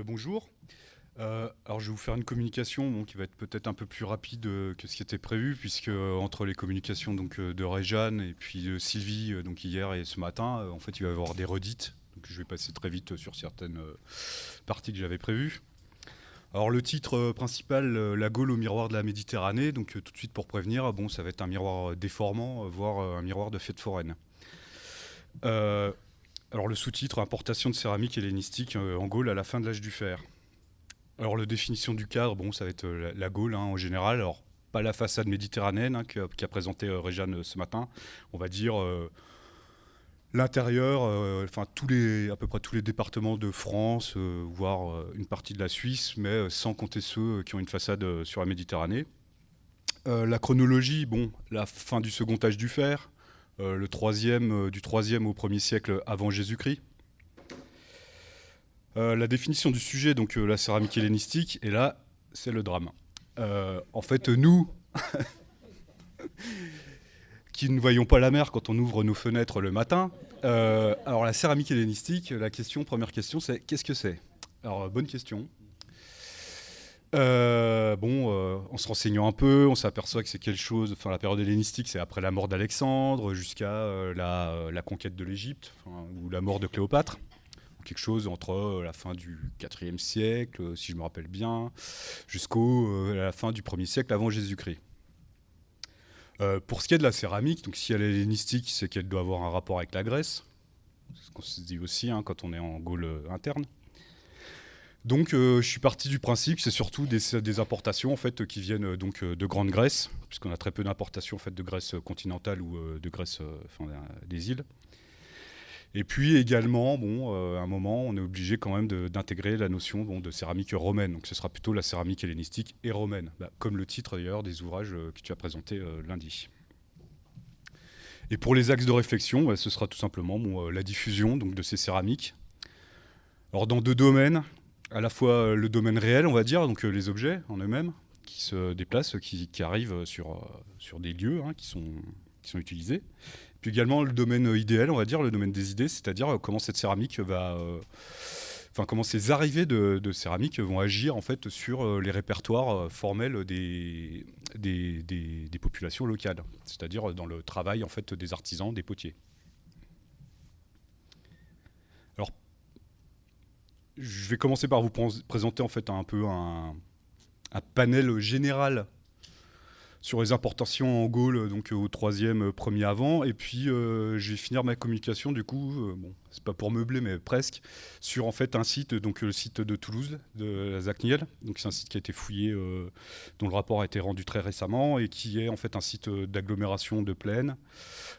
Bonjour. Alors je vais vous faire une communication qui va être peut-être un peu plus rapide que ce qui était prévu, puisque entre les communications de Réjeanne et puis de Sylvie donc hier et ce matin, en fait il va y avoir des redites. Donc je vais passer très vite sur certaines parties que j'avais prévues. Alors le titre principal, La Gaule au miroir de la Méditerranée, donc tout de suite pour prévenir, ça va être un miroir déformant, voire un miroir de fête foraine. Euh, alors le sous-titre, Importation de céramique hellénistique en Gaule à la fin de l'âge du fer. Alors la définition du cadre, ça va être la Gaule en général. Alors pas la façade méditerranéenne qu'a présenté Réjeanne ce matin. On va dire l'intérieur, à peu près tous les départements de France, voire une partie de la Suisse, mais sans compter ceux qui ont une façade sur la Méditerranée. La chronologie, la fin du second âge du fer, du 3e au 1er siècle avant Jésus-Christ. La définition du sujet, donc la céramique hellénistique, et là, c'est le drame. En fait, nous, qui ne voyons pas la mer quand on ouvre nos fenêtres le matin, alors la céramique hellénistique, première question, c'est qu'est-ce que c'est? Alors, bonne question. En se renseignant un peu, on s'aperçoit que c'est quelque chose. Enfin, la période hellénistique, c'est après la mort d'Alexandre jusqu'à la conquête de l'Égypte, ou la mort de Cléopâtre. Quelque chose entre la fin du IVe siècle, si je me rappelle bien, jusqu'à la fin du 1er siècle avant Jésus-Christ. Pour ce qui est de la céramique, donc si elle est hellénistique, c'est qu'elle doit avoir un rapport avec la Grèce. C'est ce qu'on se dit aussi quand on est en Gaule interne. Donc je suis parti du principe que c'est surtout des importations en fait, qui viennent de Grande Grèce, puisqu'on a très peu d'importations en fait, de Grèce continentale ou de Grèce des îles. Et puis également, à un moment, on est obligé quand même d'intégrer la notion de céramique romaine. Donc ce sera plutôt la céramique hellénistique et romaine, comme le titre d'ailleurs des ouvrages que tu as présentés lundi. Et pour les axes de réflexion, ce sera tout simplement la diffusion de ces céramiques. Alors dans deux domaines, à la fois le domaine réel, on va dire, donc les objets en eux-mêmes, qui se déplacent, qui arrivent sur des lieux qui sont utilisés. Puis également le domaine idéal, on va dire, le domaine des idées, c'est-à-dire comment cette céramique comment ces arrivées de céramique vont agir en fait sur les répertoires formels des populations locales, c'est-à-dire dans le travail en fait des artisans, des potiers. Alors, je vais commencer par vous présenter en fait un peu un panel général sur les importations en Gaule, donc au 3e, 1er avant. Et puis, je vais finir ma communication, du coup, c'est pas pour meubler, mais presque, sur en fait un site, donc le site de Toulouse, de la Zacniel. Donc c'est un site qui a été fouillé, dont le rapport a été rendu très récemment, et qui est en fait un site d'agglomération de plaine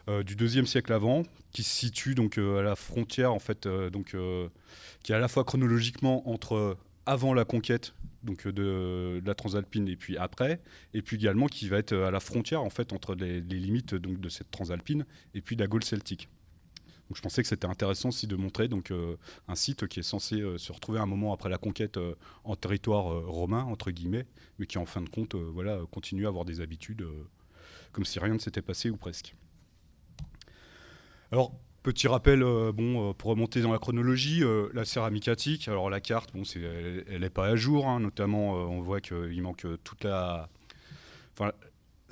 du 2e siècle avant, qui se situe donc à la frontière, en fait, qui est à la fois chronologiquement entre avant la conquête de la Transalpine et puis après, et puis également qui va être à la frontière en fait entre les limites de cette Transalpine et puis de la Gaule celtique. Donc je pensais que c'était intéressant aussi de montrer un site qui est censé se retrouver un moment après la conquête en territoire romain entre guillemets, mais qui en fin de compte continue à avoir des habitudes comme si rien ne s'était passé ou presque. Alors petit rappel, pour remonter dans la chronologie, la céramique attique, alors la carte, elle n'est pas à jour, notamment on voit qu'il manque toute la... Enfin,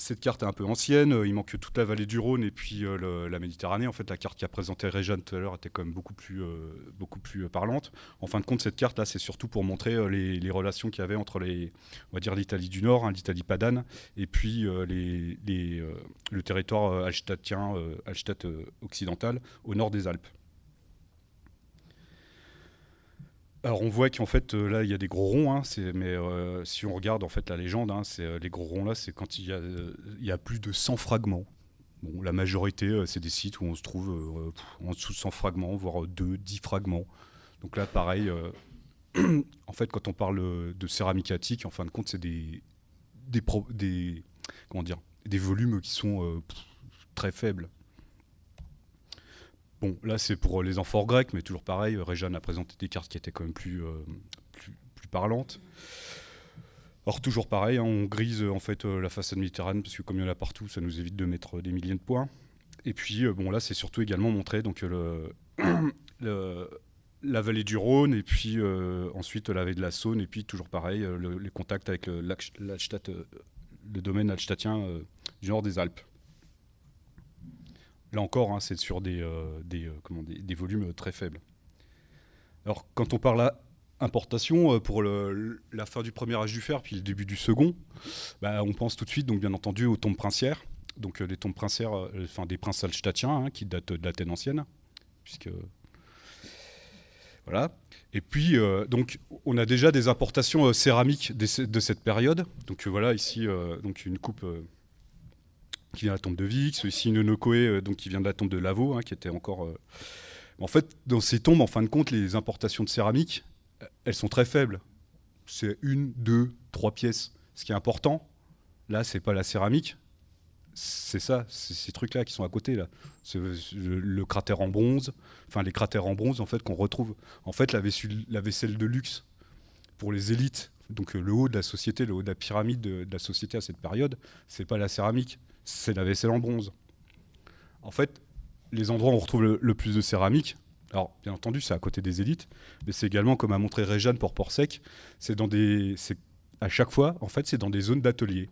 cette carte est un peu ancienne, il manque toute la vallée du Rhône et puis la Méditerranée. En fait, la carte qu'a présentée Réjeanne tout à l'heure était quand même beaucoup plus parlante. En fin de compte, cette carte-là, c'est surtout pour montrer les relations qu'il y avait entre on va dire l'Italie du Nord, l'Italie padane, et puis le territoire hallstattien, Hallstatt occidental, au nord des Alpes. Alors on voit qu'en fait là il y a des gros ronds, mais si on regarde en fait la légende, les gros ronds là c'est quand il y a plus de 100 fragments. Bon, la majorité c'est des sites où on se trouve en dessous de 100 fragments, voire 10 fragments. Donc là pareil, en fait quand on parle de céramique attique, en fin de compte c'est des volumes qui sont très faibles. Bon, là c'est pour les amphores grecs, mais toujours pareil, Réjeanne a présenté des cartes qui étaient quand même plus parlantes. Alors toujours pareil, on grise en fait la façade méditerranéenne, parce que comme il y en a partout, ça nous évite de mettre des milliers de points. Et puis là c'est surtout également montré donc, la vallée du Rhône, et puis ensuite la vallée de la Saône, et puis toujours pareil, les contacts avec le domaine alstatien du nord des Alpes. Là encore, hein, c'est sur des volumes très faibles. Alors, quand on parle importation, pour la fin du premier âge du fer, puis le début du second, bah, on pense tout de suite, donc, bien entendu, aux tombes princières. Donc, les tombes princières, des princes alstatiens, hein, qui datent de l'Athènes ancienne. Puisque, voilà. Et puis, donc, on a déjà des importations céramiques de cette période. Donc, voilà, ici, donc une coupe qui vient de la tombe de Vix. Ici, une Nokoé, donc, qui vient de la tombe de Lavaux, hein, qui était encore... En fait, dans ces tombes, en fin de compte, les importations de céramique, elles sont très faibles. C'est 1, 2, 3 pièces. Ce qui est important, là, c'est pas la céramique, c'est ça, c'est ces trucs-là qui sont à côté, là. Le cratère en bronze, enfin les cratères en bronze, en fait, qu'on retrouve. En fait, la vaisselle de luxe pour les élites, donc le haut de la société, le haut de la pyramide de la société à cette période, c'est pas la céramique, c'est la vaisselle en bronze. En fait, les endroits où on retrouve le plus de céramique, alors bien entendu c'est à côté des élites, mais c'est également, comme a montré Réjeanne pour Port-Sec, à chaque fois, en fait, c'est dans des zones d'atelier.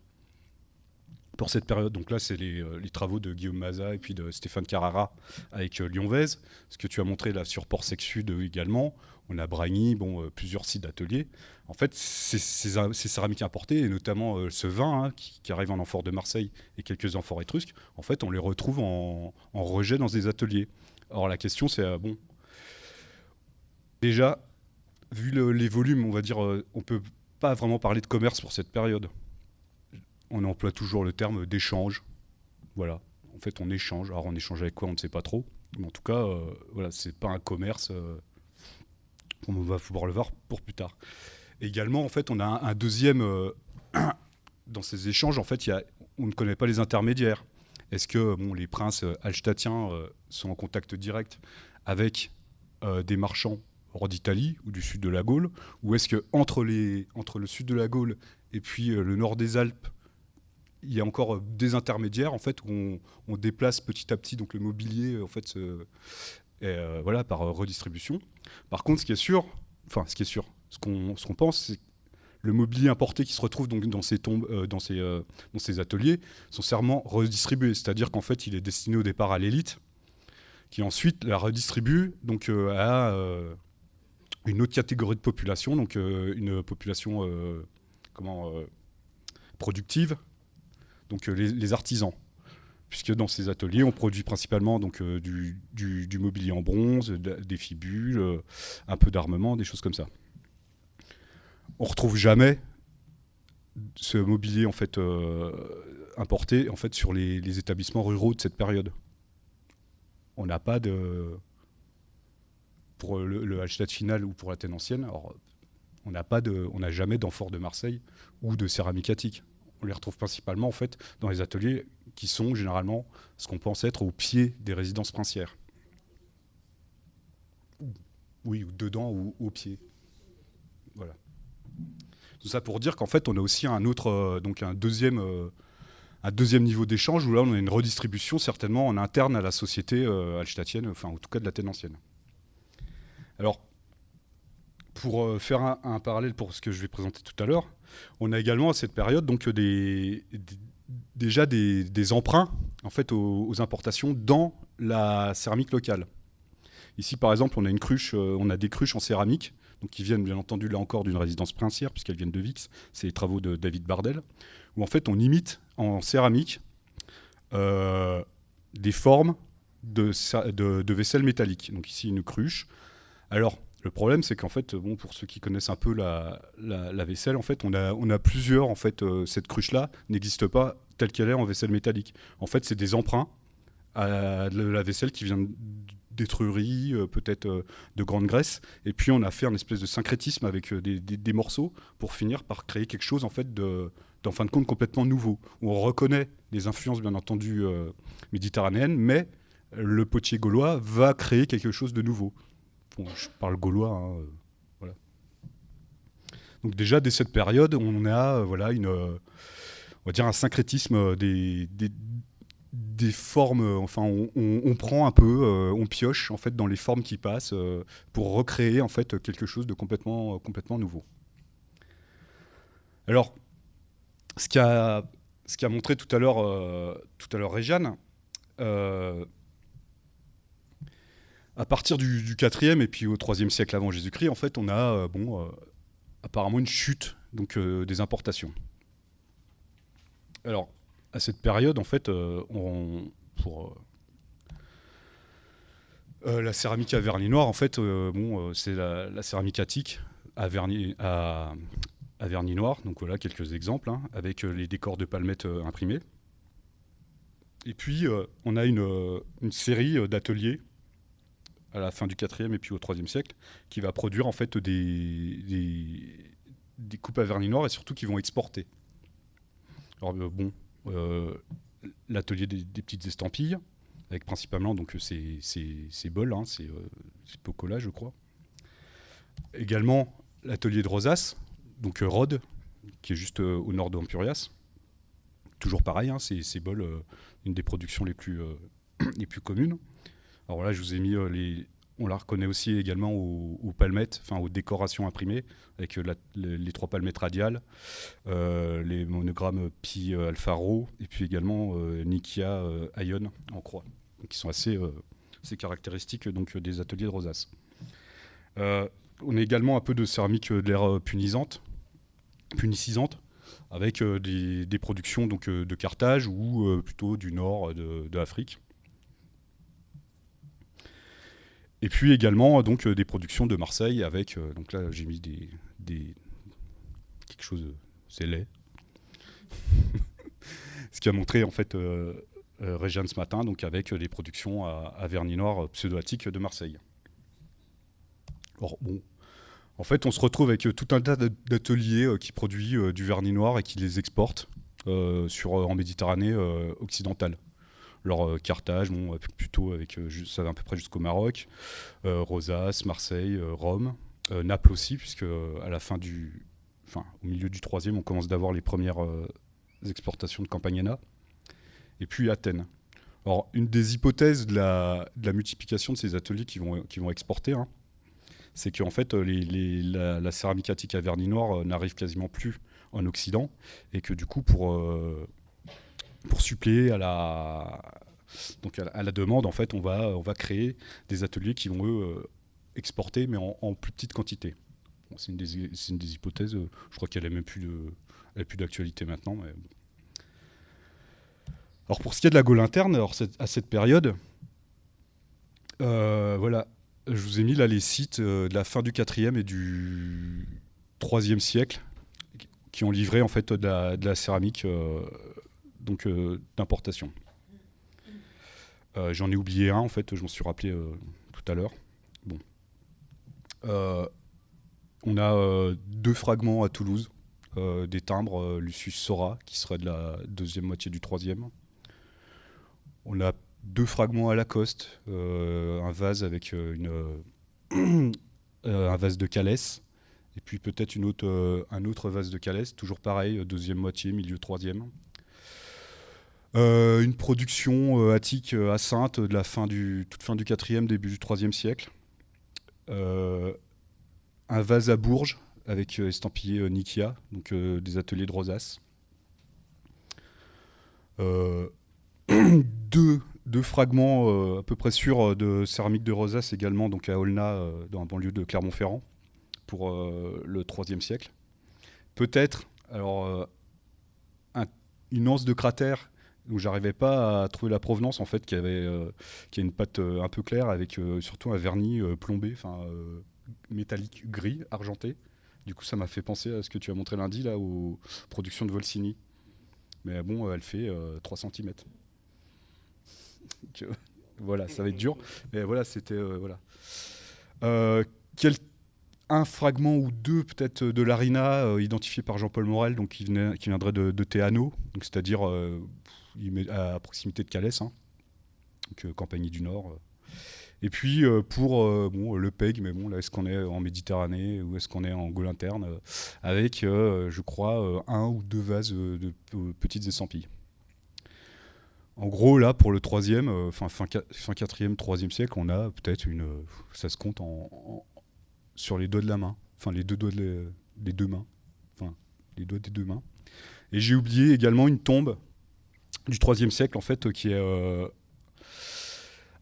Pour cette période, donc là c'est les travaux de Guillaume Mazat et puis de Stéphane Carrara avec Lyon-Vez, ce que tu as montré là sur Port-Sec Sud également, on a Bragny, plusieurs sites d'ateliers. En fait, ces céramiques importées, et notamment ce vin, hein, qui arrive en amphore de Marseille et quelques amphores étrusques, en fait on les retrouve en rejet dans des ateliers. Alors la question c'est, déjà, vu les volumes, on va dire, on peut pas vraiment parler de commerce pour cette période. On emploie toujours le terme d'échange. Voilà. En fait, on échange. Alors, on échange avec quoi, on ne sait pas trop. Mais en tout cas, voilà, c'est pas un commerce. On va pouvoir le voir pour plus tard. Et également, en fait, on a un deuxième... dans ces échanges, en fait, on ne connaît pas les intermédiaires. Est-ce que les princes alstatiens sont en contact direct avec des marchands hors d'Italie ou du sud de la Gaule, ou est-ce que entre le sud de la Gaule et puis le nord des Alpes, il y a encore des intermédiaires, en fait, où on déplace petit à petit donc le mobilier, en fait, voilà, par redistribution. Par contre, ce qu'on pense, c'est que le mobilier importé qui se retrouve donc dans ces tombes, dans ces ateliers, sont serment redistribués. C'est-à-dire qu'en fait, il est destiné au départ à l'élite, qui ensuite la redistribue donc à une autre catégorie de population, donc une population productive, donc les artisans. Puisque dans ces ateliers, on produit principalement donc, du mobilier en bronze, des fibules, un peu d'armement, des choses comme ça. On ne retrouve jamais ce mobilier en fait, importé en fait, sur les établissements ruraux de cette période. On n'a pas de... Pour le Hallstatt final ou pour l'Athènes ancienne, alors, on n'a jamais d'amphore de Marseille ou de céramique attique. On les retrouve principalement en fait, dans les ateliers qui sont généralement ce qu'on pense être au pied des résidences princières. Oui, ou dedans ou au pied. Voilà. Tout ça pour dire qu'en fait, on a aussi un deuxième niveau d'échange où là, on a une redistribution certainement en interne à la société hallstattienne, enfin en tout cas de l'Athènes ancienne. Alors, pour faire un parallèle pour ce que je vais présenter tout à l'heure, on a également à cette période donc déjà des emprunts en fait, aux importations dans la céramique locale. Ici, par exemple, on a des cruches en céramique, donc qui viennent bien entendu là encore d'une résidence princière, puisqu'elles viennent de Vix, c'est les travaux de David Bardel, où en fait on imite en céramique des formes de vaisselle métallique. Donc ici une cruche. Alors le problème c'est qu'en fait, pour ceux qui connaissent un peu la vaisselle, en fait on a plusieurs, en fait cette cruche-là n'existe pas telle qu'elle est en vaisselle métallique. En fait c'est des emprunts à de la vaisselle qui vient d'étrurie, peut-être de grande graisse, et puis on a fait un espèce de syncrétisme avec des morceaux pour finir par créer quelque chose en fait en fin de compte complètement nouveau, où on reconnaît les influences bien entendu méditerranéennes, mais le potier gaulois va créer quelque chose de nouveau. Bon, je parle gaulois, hein, voilà. Donc déjà dès cette période, on a voilà on va dire un syncrétisme des formes, enfin on prend un peu, on pioche en fait dans les formes qui passent pour recréer en fait quelque chose de complètement nouveau. Alors, ce qu'a montré tout à l'heure Réjeanne, à partir du 4e et puis au 3e siècle avant Jésus-Christ, en fait, on a apparemment une chute donc, des importations. Alors, à cette période, en fait, pour la céramique à vernis noir, en fait, c'est la céramique attique à vernis noir. Donc voilà quelques exemples, hein, avec les décors de palmettes imprimés. Et puis, on a une série d'ateliers à la fin du 4e et puis au 3e siècle, qui va produire en fait des coupes à vernis noir et surtout qui vont exporter. Alors l'atelier des petites estampilles, avec principalement donc ces bols, hein, c'est Pocola je crois. Également l'atelier de Rosas, donc Rhodes, qui est juste au nord d'Ampurias. Toujours pareil, hein, ces bols, une des productions les plus communes. Alors là, je vous ai mis on la reconnaît aussi également aux palmettes, enfin aux décorations imprimées, avec les 3 palmettes radiales, les monogrammes Pi Alpha Rho, et puis également Nikia Ion en croix, qui sont assez caractéristiques donc, des ateliers de Rosas. On a également un peu de céramique de l'ère punicisante, avec des productions donc, de Carthage ou plutôt du nord de l'Afrique. Et puis également donc, des productions de Marseille avec, donc là j'ai mis quelque chose, c'est laid. Ce qui a montré en fait Réjeanne ce matin, donc avec des productions à vernis noir pseudo-attique de Marseille. Alors bon, en fait on se retrouve avec tout un tas d'ateliers qui produisent du vernis noir et qui les exportent en Méditerranée occidentale. Alors Carthage, plutôt avec ça va à peu près jusqu'au Maroc, Rosas, Marseille, Rome, Naples aussi, puisque à la fin au milieu du 3e, on commence d'avoir les premières exportations de Campagnana, et puis Athènes. Alors une des hypothèses de la multiplication de ces ateliers qui vont exporter, hein, c'est qu'en fait la céramique attique à vernis noir n'arrive quasiment plus en Occident, et que du coup pour suppléer à la demande, en fait, on va créer des ateliers qui vont, eux, exporter, mais en plus petite quantité. Bon, c'est une des hypothèses. Je crois qu'elle n'a même plus d'actualité maintenant. Mais bon. Alors, pour ce qui est de la Gaule interne, à cette période, voilà, je vous ai mis là les sites de la fin du 4e et du 3e siècle qui ont livré en fait de la céramique d'importation. J'en ai oublié un en fait, je m'en suis rappelé tout à l'heure. Bon. On a 2 fragments à Toulouse, des timbres Lucius Sora, qui serait de la 2e moitié du 3e. On a 2 fragments à Lacoste, un vase avec un vase de Calès, et puis peut-être un autre vase de Calès, toujours pareil, 2e moitié, milieu 3e. Une production attique à Saintes de toute fin du 4e, début du 3e siècle. Un vase à Bourges avec estampillé Nikia, donc des ateliers de Rosas. Deux fragments à peu près sûrs de céramique de Rosas également, donc à Aulnat, dans la banlieue de Clermont-Ferrand, pour le 3e siècle. Peut-être, alors, une anse de cratère où j'arrivais pas à trouver la provenance, en fait, qui a une pâte un peu claire avec surtout un vernis plombé, métallique gris, argenté. Du coup, ça m'a fait penser à ce que tu as montré lundi, là, aux productions de Volsini. Mais bon, elle fait 3 cm. Donc, voilà, ça va être dur. Mais voilà, c'était... voilà. Un fragment ou 2 peut-être de l'Arina identifié par Jean-Paul Morel, donc qui viendrait de Théano, donc c'est-à-dire à proximité de Calès, hein, donc Campagnie du Nord. Et puis pour le PEG, mais bon là est-ce qu'on est en Méditerranée ou est-ce qu'on est en Gaule interne, avec je crois 1 ou 2 vases de petites estampilles. En gros, là, pour le troisième, fin 4e, 3e siècle, on a peut-être ça se compte sur les doigts de la main. Enfin, les deux doigts des deux mains. Enfin, les doigts des deux mains. Et j'ai oublié également une tombe du 3e siècle, en fait, qui est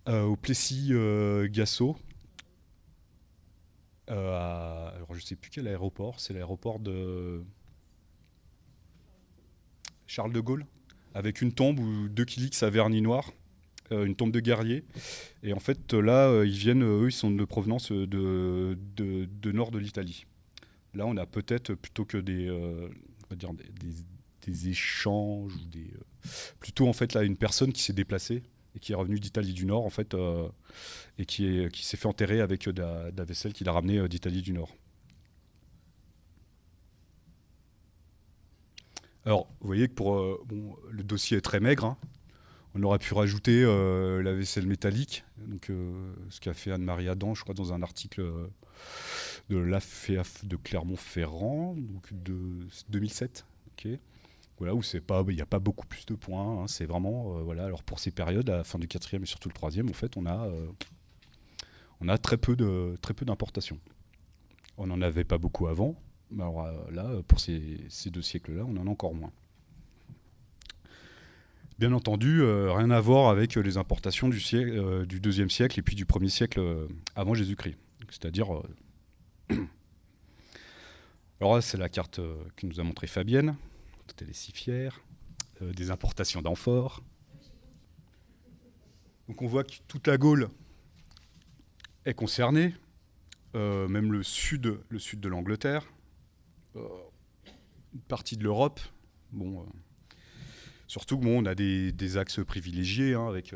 au Plessis-Gassot. Alors, je sais plus quel aéroport. C'est l'aéroport de Charles de Gaulle, avec une tombe ou 2 kilix à vernis noir, une tombe de guerrier. Et en fait, là, ils viennent, eux, ils sont de provenance de nord de l'Italie. Là, on a peut-être, plutôt que on va dire des échanges, ou plutôt en fait là une personne qui s'est déplacée et qui est revenue d'Italie du Nord, en fait, et qui s'est fait enterrer avec de la vaisselle qu'il a ramenée d'Italie du Nord. Alors, vous voyez que le dossier est très maigre, hein. On aurait pu rajouter la vaisselle métallique, donc, ce qu'a fait Anne-Marie Adam, je crois, dans un article de l'AFEAF de Clermont-Ferrand, donc de 2007. Okay. Voilà, où il n'y a pas beaucoup plus de points, hein. C'est vraiment, voilà. Alors pour ces périodes, à la fin du 4e et surtout le 3e, en fait, on a très peu d'importations. On n'en avait pas beaucoup avant. Alors là, pour ces 2 siècles-là, on en a encore moins. Bien entendu, rien à voir avec les importations du 2e siècle et puis du 1er siècle avant Jésus-Christ. C'est-à-dire... alors là, c'est la carte que nous a montrée Fabienne. Elle est si fière. Des importations d'amphores. Donc on voit que toute la Gaule est concernée. Même le sud de l'Angleterre. Une partie de l'Europe. Bon... surtout que on a des axes privilégiés, hein, avec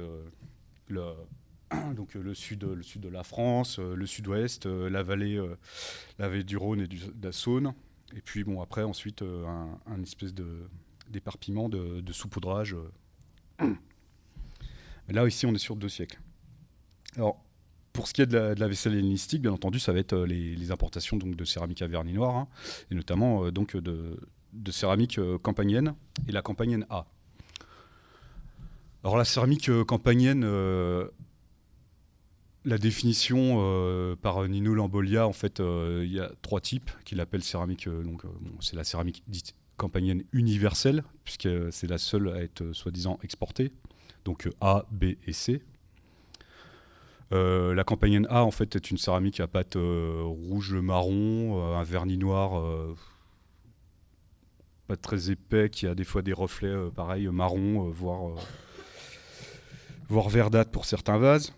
donc le sud de la France, le sud-ouest, la vallée du Rhône et de la Saône. Et puis après, ensuite, un espèce d'éparpillement de saupoudrage. Mais là, ici, on est sur 2 siècles. Alors, pour ce qui est de la vaisselle hellénistique, bien entendu, ça va être les importations donc, de céramique à vernis noir, hein, et notamment donc, de céramique campanienne et la campanienne A. Alors la céramique campanienne, la définition par Nino Lambolia, en fait, il y a 3 types qu'il appelle céramique. C'est la céramique dite campanienne universelle, puisque c'est la seule à être soi-disant exportée. Donc A, B et C. La campanienne A, en fait, est une céramique à pâte rouge-marron, un vernis noir pas très épais, qui a des fois des reflets pareil, marron, voire verdâtre pour certains vases,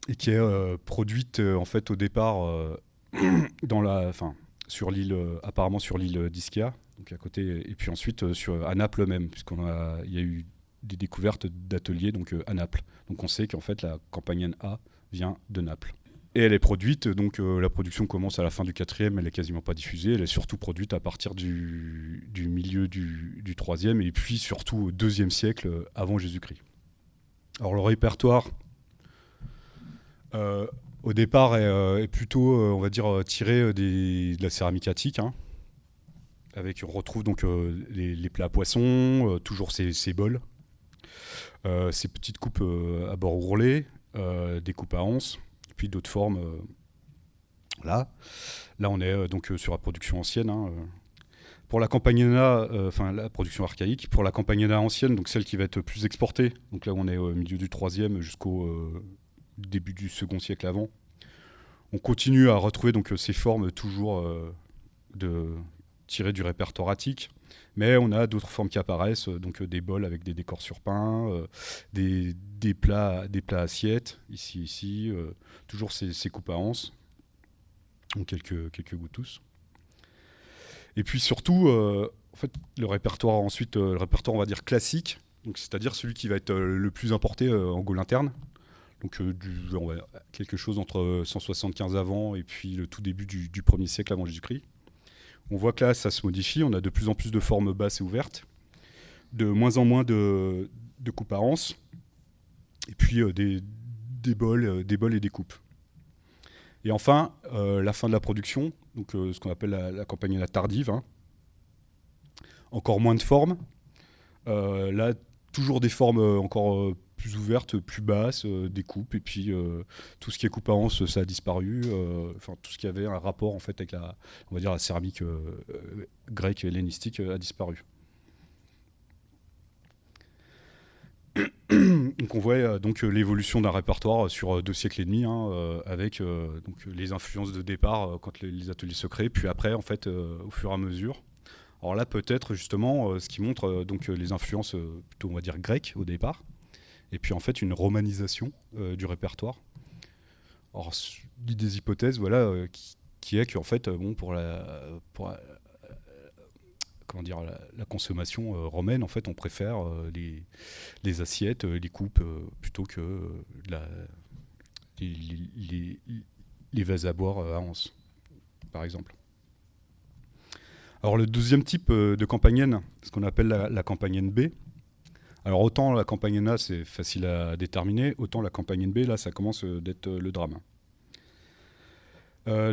et qui est produite en fait au départ sur l'île, apparemment sur l'île d'Ischia, donc à côté, et puis ensuite à Naples même, il y a eu des découvertes d'ateliers donc à Naples. Donc on sait qu'en fait la campanienne A vient de Naples. Et elle est produite, donc la production commence à la fin du 4e, elle est quasiment pas diffusée, elle est surtout produite à partir du milieu du 3e, et puis surtout au 2e siècle avant Jésus-Christ. Alors le répertoire, au départ, est plutôt, on va dire, tiré de la céramique attique, hein, on retrouve donc les plats à poissons, toujours ces bols, ces petites coupes à bord ourlés, des coupes à anse, puis d'autres formes. Là, on est donc sur la production ancienne, hein. Pour la campagnana, la production archaïque, pour la campagnana ancienne, donc celle qui va être plus exportée, donc là on est au milieu du 3e jusqu'au début du 2e siècle avant, on continue à retrouver donc ces formes toujours tirées du répertoire attique, mais on a d'autres formes qui apparaissent, donc des bols avec des décors surpeints, des plats assiettes, ici, toujours ces coupes à anse, donc quelques goutous. Et puis surtout, en fait, le répertoire ensuite, le répertoire on va dire classique, donc c'est-à-dire celui qui va être le plus importé en Gaule interne. Donc quelque chose entre 175 avant et puis le tout début du 1er siècle avant Jésus-Christ. On voit que là, ça se modifie, on a de plus en plus de formes basses et ouvertes, de moins en moins de coupes à anse, et puis des bols et des coupes. Et enfin, la fin de la production, donc ce qu'on appelle la campagnana tardive, hein. Encore moins de formes. Là, toujours des formes encore plus ouvertes, plus basses, des coupes, et puis tout ce qui est coupe à anse, ça a disparu. Enfin, tout ce qui avait un rapport en fait avec on va dire la céramique grecque et hellénistique a disparu. Donc on voit donc l'évolution d'un répertoire sur 2 siècles et demi, avec donc les influences de départ quand les ateliers se créent, puis après en fait au fur et à mesure. Alors là peut-être justement ce qui montre donc les influences plutôt on va dire grecques au départ, et puis en fait une romanisation du répertoire. Alors dit des hypothèses voilà qui est qu'en fait bon pour comment dire, la consommation romaine, en fait, on préfère les assiettes, les coupes, plutôt que les vases à boire à anse, par exemple. Alors le deuxième type de campanienne, ce qu'on appelle la campanienne B. Alors autant la campanienne A, c'est facile à déterminer, autant la campanienne B, là, ça commence d'être le drame.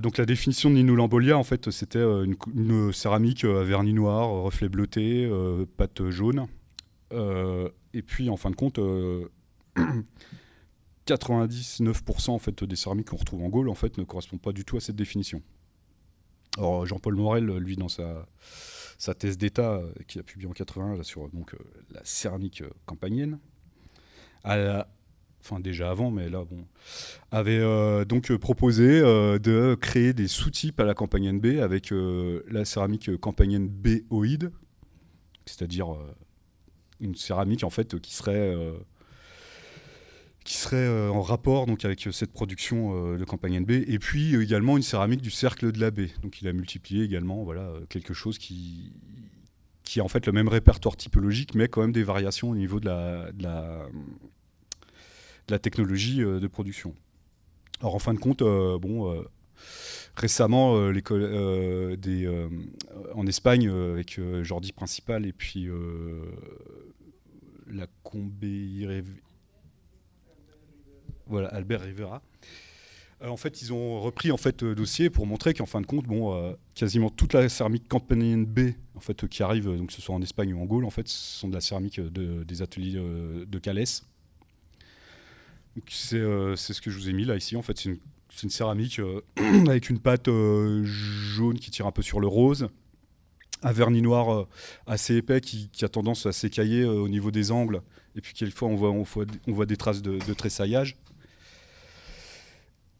Donc la définition de Nino Lambolia, en fait, c'était une céramique à vernis noir, reflet bleuté, pâte jaune. Et puis, en fin de compte, 99% en fait, des céramiques qu'on retrouve en Gaule en fait, ne correspondent pas du tout à cette définition. Alors Jean-Paul Morel, lui, dans sa thèse d'état qu'il a publiée en 81 là, sur donc, la céramique campanienne, enfin déjà avant, mais là, bon, avait donc proposé de créer des sous-types à la campanienne B avec la céramique campanienne B-oïde, c'est-à-dire une céramique en fait qui serait en rapport donc avec cette production de campanienne B, et puis également une céramique du cercle de la baie. Donc il a multiplié également voilà quelque chose qui a en fait le même répertoire typologique, mais quand même des variations au niveau de la technologie de production. Alors en fin de compte, récemment, en Espagne, avec Jordi Principal et puis la voilà, Albert Rivera, en fait, ils ont repris en fait dossier pour montrer qu'en fin de compte, quasiment toute la céramique campanienne B, en fait, qui arrive, donc que ce soit en Espagne ou en Gaule, en fait, ce sont de la céramique des ateliers de Calès. C'est ce que je vous ai mis là ici. En fait, c'est une céramique avec une pâte jaune qui tire un peu sur le rose, un vernis noir assez épais qui a tendance à s'écailler au niveau des angles, et puis quelquefois on voit des traces de tressaillage.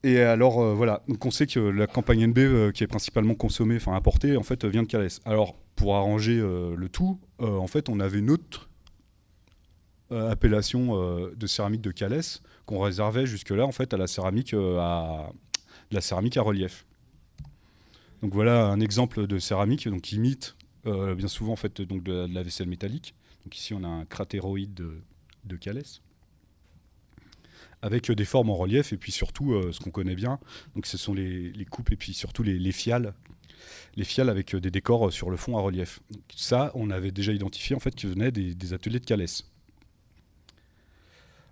Et alors voilà, donc on sait que la campanienne B qui est principalement consommée, enfin importée, en fait vient de Calès. Alors pour arranger le tout, en fait on avait une autre appellation de céramique de Calès qu'on réservait jusque-là en fait à la céramique à relief. Donc voilà un exemple de céramique donc, qui imite bien souvent en fait, donc de la vaisselle métallique. Donc ici on a un cratéroïde de Calès avec des formes en relief, et puis surtout ce qu'on connaît bien, donc ce sont les coupes et puis surtout les fiales. Les fiales avec des décors sur le fond à relief. Donc ça, on avait déjà identifié en fait qui venait des ateliers de Calès.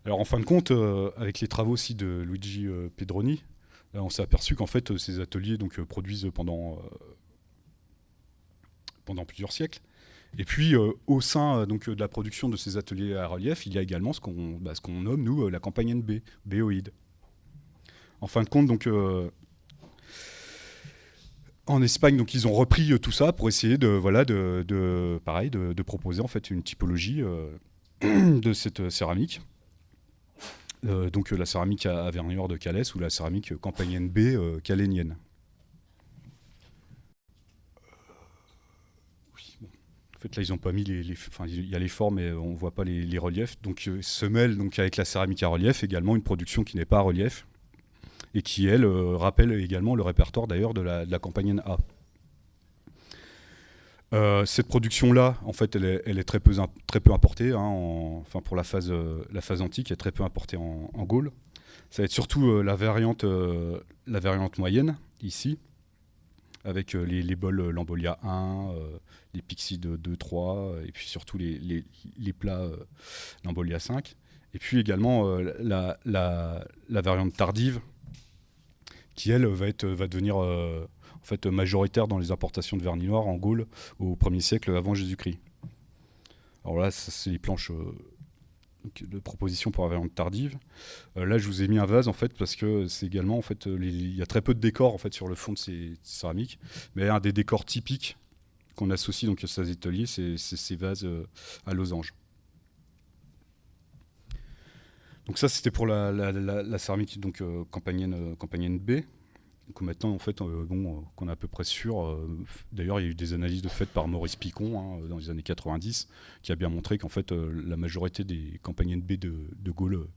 Alors en fin de compte, avec les travaux aussi de Luigi Pedroni, on s'est aperçu qu'en fait ces ateliers donc, produisent pendant plusieurs siècles. Et puis au sein donc, de la production de ces ateliers à relief, il y a également ce qu'on nomme nous la campanienne B, béoïde. En fin de compte, donc en Espagne, donc ils ont repris tout ça pour essayer de proposer en fait une typologie de cette céramique. Donc la céramique à vernis noir de Calès ou la céramique campanienne B calénienne. Oui, bon. En fait là ils n'ont pas mis enfin il y a les formes mais on ne voit pas les reliefs. Donc se mêle donc avec la céramique à relief également une production qui n'est pas à relief et qui elle rappelle également le répertoire d'ailleurs de la campanienne A. Cette production-là, en fait, elle est très peu importée. Enfin, pour la phase antique, elle est très peu importée en Gaule. Ça va être surtout la variante moyenne, ici, avec les bols Lambolia 1, les Pixie de 2, 3, et puis surtout les plats Lambolia 5. Et puis également la variante tardive, qui, elle, va devenir... en fait, majoritaire dans les importations de vernis noir en Gaule au 1er siècle avant Jésus-Christ. Alors là, c'est les planches donc, de propositions pour la variante tardive. Là, je vous ai mis un vase en fait parce que c'est également en fait il y a très peu de décors en fait sur le fond de ces céramiques, mais un des décors typiques qu'on associe donc à ces ateliers, c'est ces vases à losanges. Donc ça, c'était pour la céramique donc campanienne B. Donc maintenant, en fait, qu'on est à peu près sûr. D'ailleurs, il y a eu des analyses faites par Maurice Picon dans les années 90, qui a bien montré qu'en fait, la majorité des campagnes NB de Gaulle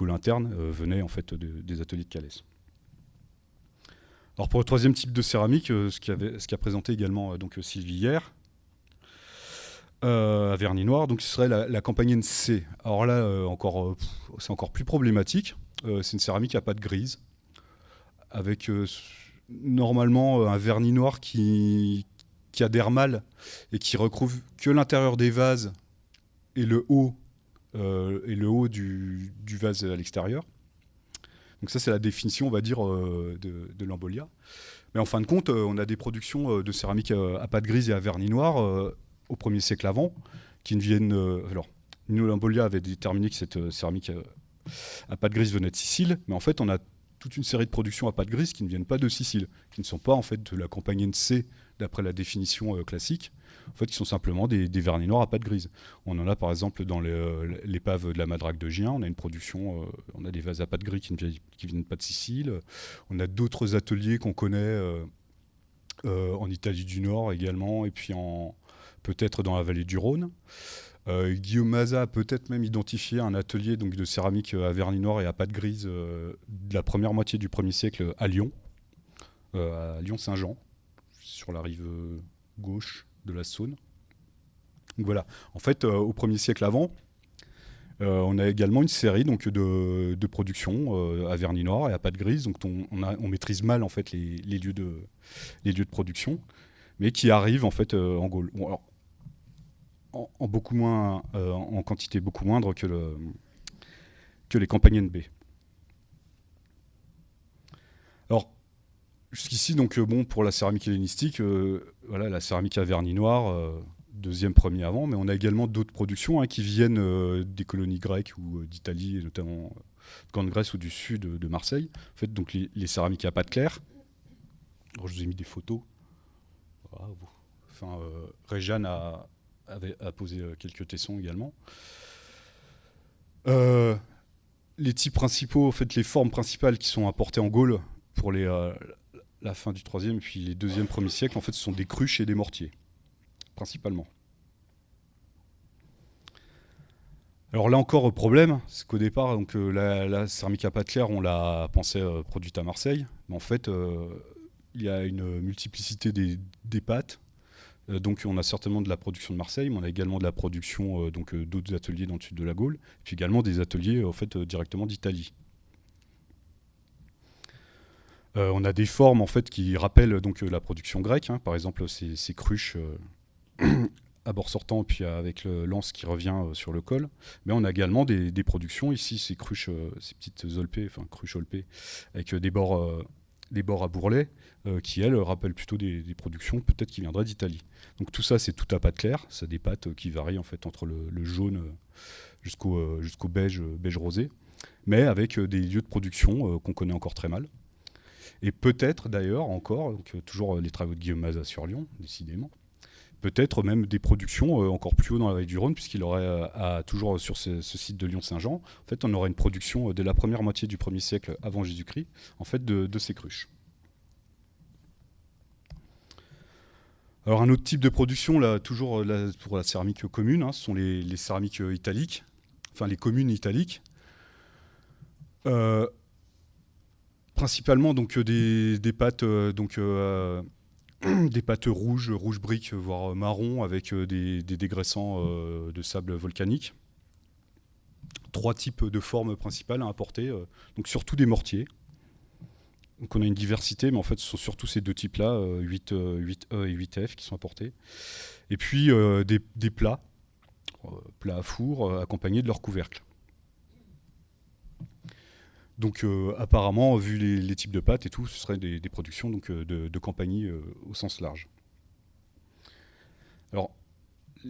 interne venaient en fait des ateliers de Calais. Alors pour le troisième type de céramique, ce qu'a présenté également donc Sylvie hier, à vernis noir, donc ce serait la campagnenne C. Alors là, c'est encore plus problématique. C'est une céramique à pâte grise, avec normalement un vernis noir qui adhère mal et qui recouvre que l'intérieur des vases et le haut du vase à l'extérieur. Donc ça, c'est la définition, on va dire, de l'Ambolia. Mais en fin de compte, on a des productions de céramique à pâte grise et à vernis noir au 1er siècle avant, qui ne viennent... alors, Nino Lambolia avait déterminé que cette céramique à pâte grise venait de Sicile, mais en fait, on a toute une série de productions à pâte grise qui ne viennent pas de Sicile, qui ne sont pas en fait de la campagnenne C d'après la définition classique, en fait, qui sont simplement des vernis noirs à pâte grise. On en a par exemple dans l'épave de la Madrague de Gien, on a une production, on a des vases à pâte grise qui ne viennent pas de Sicile. On a d'autres ateliers qu'on connaît en Italie du Nord également, et puis peut-être dans la vallée du Rhône. Guillaume Mazat a peut-être même identifié un atelier donc, de céramique à vernis noir et à pâte grise de la première moitié du 1er siècle à Lyon, à Lyon-Saint-Jean, sur la rive gauche de la Saône. Donc voilà, en fait, au 1er siècle avant, on a également une série donc, de productions à vernis noir et à pâte grise, donc on maîtrise mal en fait, les lieux de production, mais qui arrivent en fait en Gaule. Bon, alors, en beaucoup moins, en quantité beaucoup moindre que les campagnes B. Alors, jusqu'ici, donc, pour la céramique hellénistique, voilà, la céramique à vernis noir, deuxième, premier avant, mais on a également d'autres productions qui viennent des colonies grecques ou d'Italie, et notamment de Grande Grèce ou du sud de Marseille. En fait, donc, les céramiques à pâte claire. Alors, je vous ai mis des photos. Voilà, enfin, Réjeanne a posé quelques tessons également. Les types principaux, en fait, les formes principales qui sont apportées en Gaule pour la fin du 3e et puis les 2e, 1er siècle, en fait, ce sont des cruches et des mortiers, principalement. Alors là encore, problème, c'est qu'au départ, donc, la céramique à pâte claire, on l'a pensée produite à Marseille, mais en fait, il y a une multiplicité des pâtes. Donc on a certainement de la production de Marseille, mais on a également de la production d'autres ateliers dans le sud de la Gaule, puis également des ateliers en fait, directement d'Italie. On a des formes en fait, qui rappellent donc, la production grecque, par exemple ces cruches à bord sortant, puis avec le lance qui revient sur le col. Mais on a également des productions ici, ces cruches, ces petites olpées, enfin cruches olpées, avec des bords à bourrelet, qui, elles, rappellent plutôt des productions peut-être qui viendraient d'Italie. Donc tout ça, c'est tout à pâte claire. C'est des pâtes qui varient en fait, entre le jaune jusqu'au beige rosé, mais avec des lieux de production qu'on connaît encore très mal. Et peut-être d'ailleurs encore, donc, toujours les travaux de Guillaume Mazat sur Lyon, décidément, peut-être même des productions encore plus haut dans la vallée du Rhône, puisqu'il aurait, toujours sur ce site de Lyon-Saint-Jean, en fait, on aurait une production dès la première moitié du 1er siècle avant Jésus-Christ, en fait, de ces cruches. Alors un autre type de production, là, toujours pour la céramique commune, ce sont les céramiques italiques, enfin les communes italiques. Principalement donc des pâtes des pâtes rouges briques, voire marron, avec des dégraissants de sable volcanique. 3 types de formes principales à apporter, donc surtout des mortiers. Donc on a une diversité, mais en fait ce sont surtout ces 2 types-là, 8E et 8F qui sont apportés. Et puis des plats à four, accompagnés de leur couvercle. Donc apparemment, vu les types de pâtes et tout, ce seraient des productions donc, de compagnie au sens large. Alors,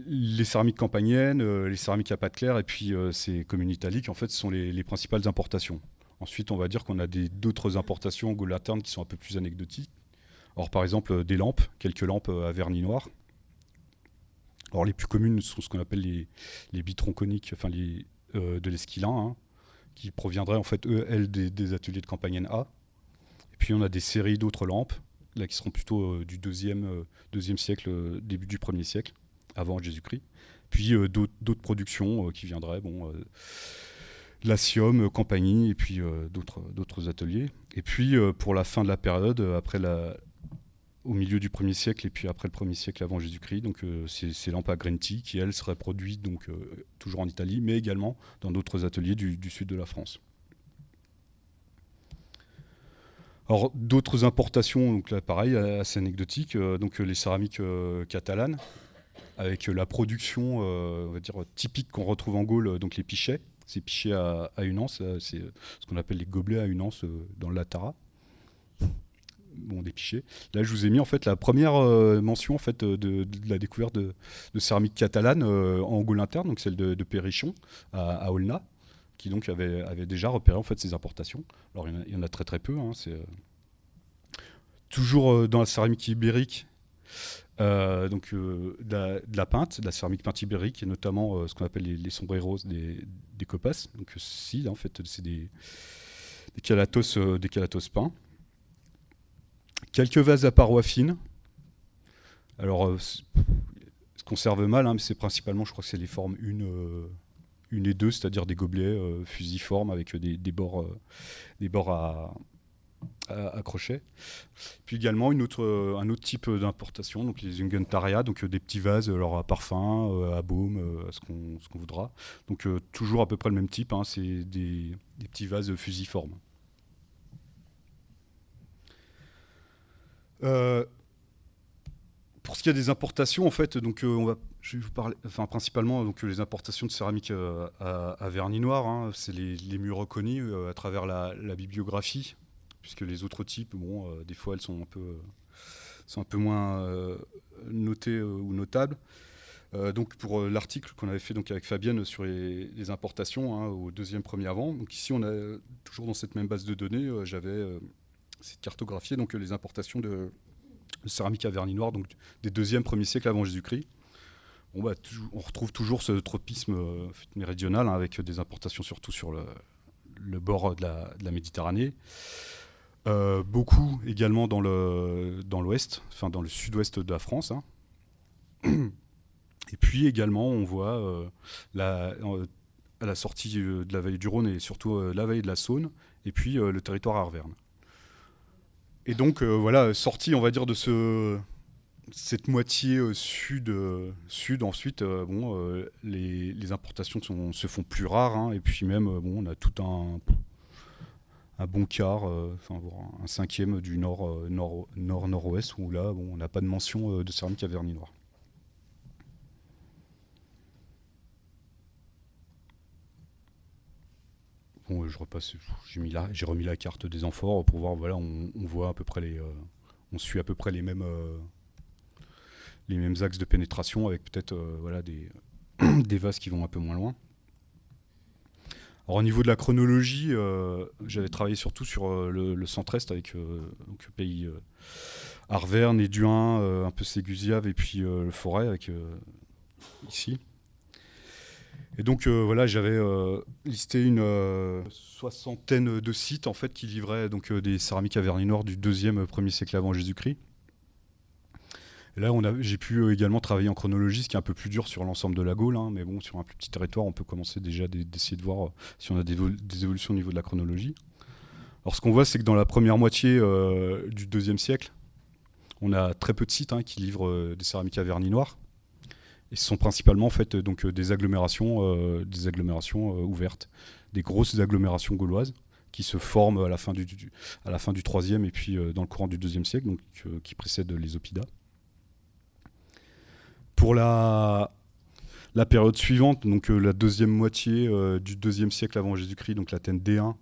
les céramiques campaniennes, les céramiques à pâte claire et puis ces communes italiques, en fait, sont les principales importations. Ensuite, on va dire qu'on a d'autres importations gauloises qui sont un peu plus anecdotiques. Alors, par exemple, des lampes, quelques lampes à vernis noir. Alors, les plus communes sont ce qu'on appelle les bitrons coniques, enfin de l'Esquilin, hein, qui proviendraient en fait, elles, des ateliers de Campagnenne A. Et puis, on a des séries d'autres lampes, là, qui seront plutôt du deuxième siècle, début du 1er siècle, avant Jésus-Christ. Puis, d'autres productions qui viendraient, Latium, Campagny, et puis d'autres ateliers. Et puis, pour la fin de la période, au milieu du 1er siècle et puis après le 1er siècle avant Jésus-Christ, donc ces lampes à Grenti qui, elles, seraient produites donc, toujours en Italie, mais également dans d'autres ateliers du sud de la France. Alors, d'autres importations, donc là, pareil, assez anecdotiques, donc les céramiques catalanes, avec la production, on va dire, typique qu'on retrouve en Gaule, donc les pichets. Ces pichets à une anse, c'est ce qu'on appelle les gobelets à une anse dans le Latara. Bon, des pichets. Là, je vous ai mis en fait la première mention en fait de la découverte de céramique catalane en Gaule interne, donc celle de Perrichon à Aulnat, qui donc avait déjà repéré en fait ces importations. Alors il y en a très très peu. Hein, c'est toujours dans la céramique ibérique. De la peinte, de la céramique peinte ibérique, et notamment ce qu'on appelle les sombreros des copas. Donc si, là, en fait, c'est des calatos peints. Quelques vases à parois fines. Alors, se conserve mal, hein, mais c'est principalement, je crois que c'est les formes 1 et 2, c'est-à-dire des gobelets fusiformes avec des bords à crochet. Puis également un autre type d'importation, donc les ungentaria, donc des petits vases alors à parfum, à baume, à ce qu'on voudra. Donc toujours à peu près le même type, hein, c'est des petits vases fusiformes. Pour ce qui est des importations, en fait, donc je vais vous parler, enfin principalement donc les importations de céramique à vernis noir, hein, c'est les mieux reconnus à travers la bibliographie, puisque les autres types, des fois elles sont un peu moins notées ou notables. Donc pour l'article qu'on avait fait donc avec Fabienne sur les importations, hein, au deuxième premier avant, donc ici on a toujours dans cette même base de données, j'avais cartographié donc les importations de céramique à vernis noir, donc des 2e, 1er siècle avant Jésus-Christ. On retrouve toujours ce tropisme méridional, hein, avec des importations surtout sur le bord de la Méditerranée. Beaucoup également dans l'ouest, enfin dans le sud-ouest de la France. Hein. Et puis également, on voit à la sortie de la vallée du Rhône et surtout la vallée de la Saône, et puis le territoire arverne. Et donc, sorti, on va dire, de cette moitié sud ensuite, les importations se font plus rares, hein, et puis même, on a tout un bon quart, voire un 5e du nord-nord-ouest, où là, on n'a pas de mention de céramique à vernis noir. Bon, je repasse. J'ai remis la carte des amphores pour voir. Voilà, on voit à peu près on suit à peu près les mêmes axes de pénétration avec peut-être des vases qui vont un peu moins loin. Alors au niveau de la chronologie, j'avais travaillé surtout sur le centre-est avec donc le pays Arverne et Duin, un peu Ségusiave et puis le Forêt avec ici. Et donc j'avais listé une soixantaine de sites en fait qui livraient donc des céramiques à vernis noir du 2e, 1er siècle avant Jésus-Christ. Et là j'ai pu également travailler en chronologie, ce qui est un peu plus dur sur l'ensemble de la Gaule, hein, mais bon, sur un plus petit territoire, on peut commencer déjà d'essayer de voir si on a des évolutions au niveau de la chronologie. Alors ce qu'on voit, c'est que dans la première moitié du 2e siècle, on a très peu de sites, hein, qui livrent des céramiques à vernis noir. Et ce sont principalement en fait, donc, des agglomérations ouvertes, des grosses agglomérations gauloises qui se forment à la fin du 3e et puis dans le courant du 2e siècle, donc, qui précèdent les Oppidas. Pour la période suivante, donc la 2e moitié du 2e siècle avant Jésus-Christ, donc l'Athènes D1,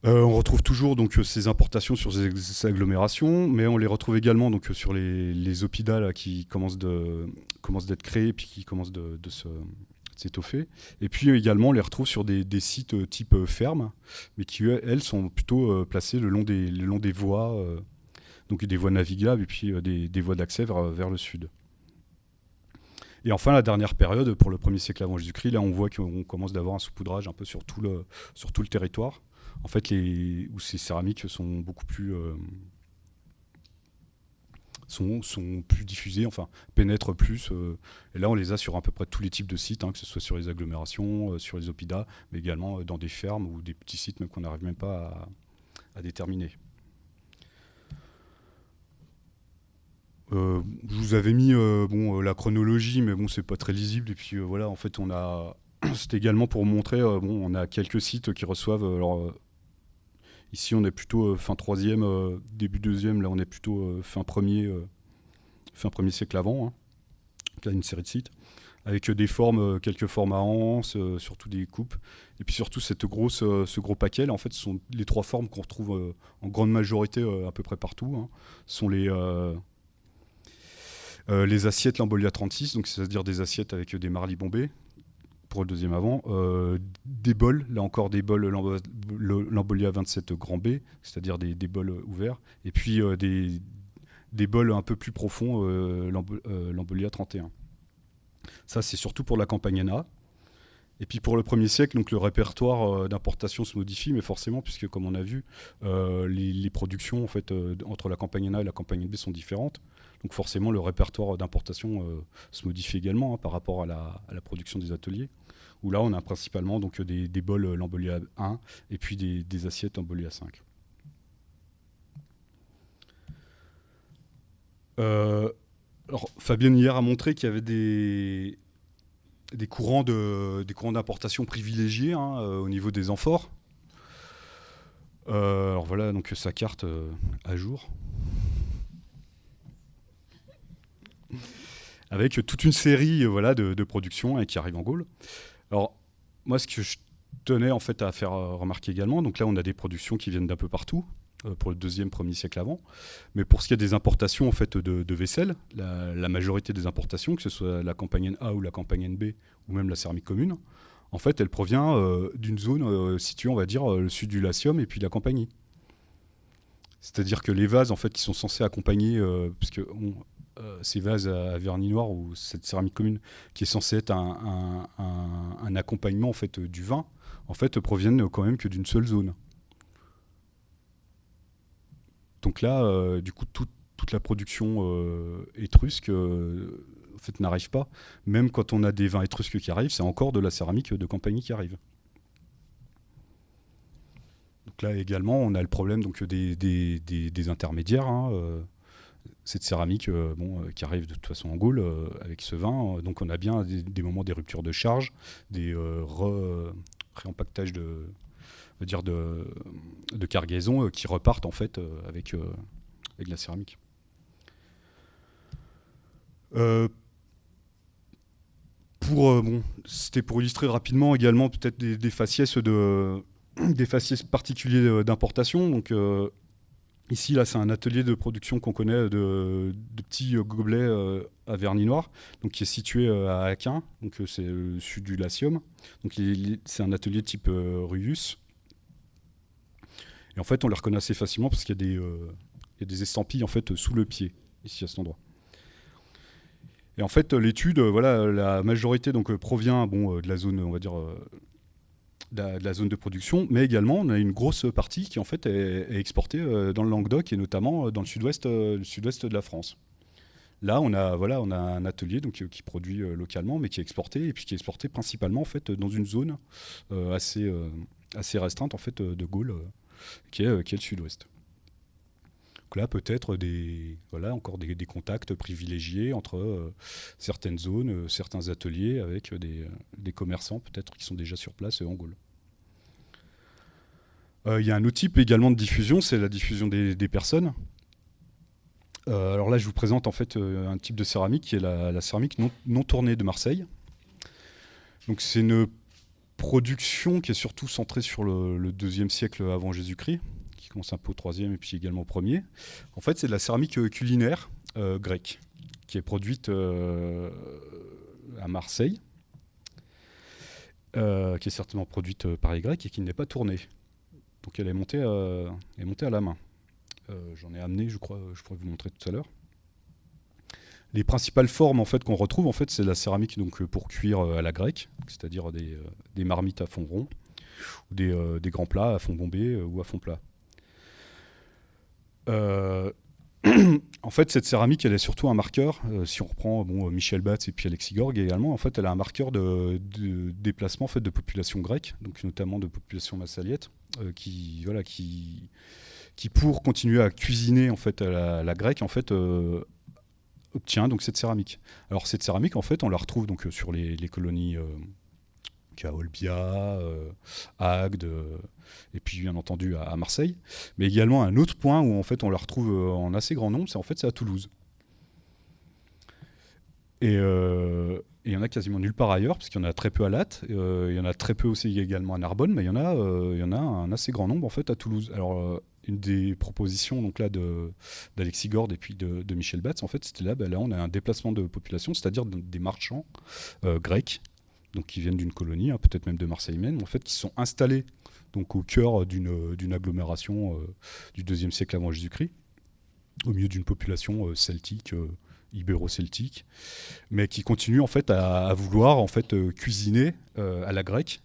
on retrouve toujours donc ces importations sur ces agglomérations, mais on les retrouve également donc sur les Oppidas là, qui commencent commencent d'être créées et puis qui commencent de s'étoffer. Et puis également, on les retrouve sur des sites type ferme, mais qui, elles, sont plutôt placées le long des voies, donc des voies navigables et puis des voies d'accès vers le sud. Et enfin, la dernière période, pour le 1er siècle avant Jésus-Christ, là, on voit qu'on commence d'avoir un saupoudrage un peu sur tout le territoire. En fait, où ces céramiques sont beaucoup plus... sont plus diffusées, enfin, pénètrent plus. Et là, on les a sur à peu près tous les types de sites, que ce soit sur les agglomérations, sur les oppidats, mais également dans des fermes ou des petits sites même qu'on n'arrive même pas à déterminer. Je vous avais mis la chronologie, mais bon, c'est pas très lisible. Et puis voilà, en fait, c'était également pour montrer, on a quelques sites qui reçoivent. Ici, on est plutôt fin 3e, début 2e. Là, on est plutôt fin 1er siècle avant. Là, une série de sites avec des formes, quelques formes à anse, surtout des coupes. Et puis surtout, ce gros paquet, là, en fait, ce sont les 3 formes qu'on retrouve en grande majorité à peu près partout. Ce sont les assiettes Lambolia 36, donc c'est-à-dire des assiettes avec des marlis bombés, pour le 2e avant. Des bols, là encore des bols Lambolia 27 grand B, c'est-à-dire des bols ouverts. Et puis des bols un peu plus profonds, Lambolia 31. Ça, c'est surtout pour la Campagna. Et puis pour le 1er siècle, donc le répertoire d'importation se modifie, mais forcément, puisque comme on a vu, les productions en fait, entre la Campagna et la Campagna B sont différentes. Donc forcément, le répertoire d'importation se modifie également par rapport à la production des ateliers. Où là, on a principalement donc, des bols Lambolia 1 et puis des assiettes Lambolia 5. Alors, Fabienne hier a montré qu'il y avait des courants d'importation privilégiés au niveau des amphores. Alors voilà donc sa carte à jour. Avec toute une série de productions qui arrivent en Gaule. Alors moi ce que je tenais en fait à faire remarquer également, donc là on a des productions qui viennent d'un peu partout, pour le 2e, 1er siècle avant. Mais pour ce qui est des importations en fait, de vaisselle, la majorité des importations, que ce soit la Campagna A ou la Campagna B, ou même la céramique commune, en fait, elle provient d'une zone située, on va dire, le sud du Latium et puis la Campanie. C'est-à-dire que les vases en fait, qui sont censés accompagner, puisque ces vases à vernis noir ou cette céramique commune qui est censée être un accompagnement en fait, du vin, en fait, proviennent quand même que d'une seule zone. Donc là, du coup, toute la production étrusque en fait, n'arrive pas. Même quand on a des vins étrusques qui arrivent, c'est encore de la céramique de Campanie qui arrive. Donc là également, on a le problème donc, des intermédiaires. Cette céramique qui arrive de toute façon en Gaule avec ce vin. Donc on a bien des moments des ruptures de charge, des réempactages de cargaison qui repartent en fait avec la céramique. C'était pour illustrer rapidement également peut-être des faciès des faciès particuliers d'importation. Donc ici là c'est un atelier de production qu'on connaît de petits gobelets à vernis noir, donc qui est situé à Aquin, donc c'est le sud du Latium. Donc c'est un atelier type Ruyus. Et en fait, on les reconnaît assez facilement parce qu'il y a des estampilles en fait, sous le pied, ici à cet endroit. Et en fait, l'étude, la majorité donc, provient de la zone, on va dire, de la zone de production, mais également, on a une grosse partie qui en fait est exportée dans le Languedoc et notamment dans le sud-ouest de la France. Là, on a un atelier donc, qui produit localement, mais qui est exporté, et puis qui est exporté principalement en fait, dans une zone assez restreinte en fait, de Gaule. Qui est le sud-ouest. Donc là, peut-être encore des contacts privilégiés entre certaines zones, certains ateliers avec des commerçants peut-être qui sont déjà sur place en Gaule. Il y a un autre type également de diffusion, c'est la diffusion des personnes. Alors là, je vous présente en fait un type de céramique qui est la céramique non tournée de Marseille. Donc c'est une production qui est surtout centrée sur le 2e siècle avant Jésus-Christ, qui commence un peu au 3e et puis également au 1er. En fait, c'est de la céramique culinaire grecque. qui est produite à Marseille, qui est certainement produite par les Grecs et qui n'est pas tournée. Donc elle est montée à la main. J'en ai amené, je crois, je pourrais vous montrer tout à l'heure. Les principales formes en fait, qu'on retrouve, en fait, c'est la céramique donc, pour cuire à la grecque, c'est-à-dire des marmites à fond rond, ou des grands plats à fond bombé ou à fond plat. En fait, cette céramique, elle est surtout un marqueur. Si on reprend Michel Batz et puis Alexis Gorgue également, en fait, elle a un marqueur de déplacement en fait, de population grecque, donc notamment de population massaliette, qui pour continuer à cuisiner en fait à la grecque, en fait, obtient donc cette céramique. Alors cette céramique, en fait, on la retrouve donc sur les colonies à Olbia, Agde, et puis bien entendu à Marseille. Mais également un autre point où en fait on la retrouve en assez grand nombre, c'est à Toulouse. Et il y en a quasiment nulle part ailleurs, parce qu'il y en a très peu à Latte, il y en a très peu aussi également à Narbonne, mais il y en a un assez grand nombre en fait à Toulouse. Alors une des propositions donc là d'Alexis Gorgue et puis de Michel Batz, en fait, c'était là on a un déplacement de population, c'est-à-dire des marchands grecs, donc qui viennent d'une colonie, hein, peut-être même de Marseille même, en fait, qui sont installés donc au cœur d'une agglomération du IIe siècle avant Jésus-Christ, au milieu d'une population celtique, ibéro-celtique, mais qui continuent en fait à vouloir en fait cuisiner à la grecque.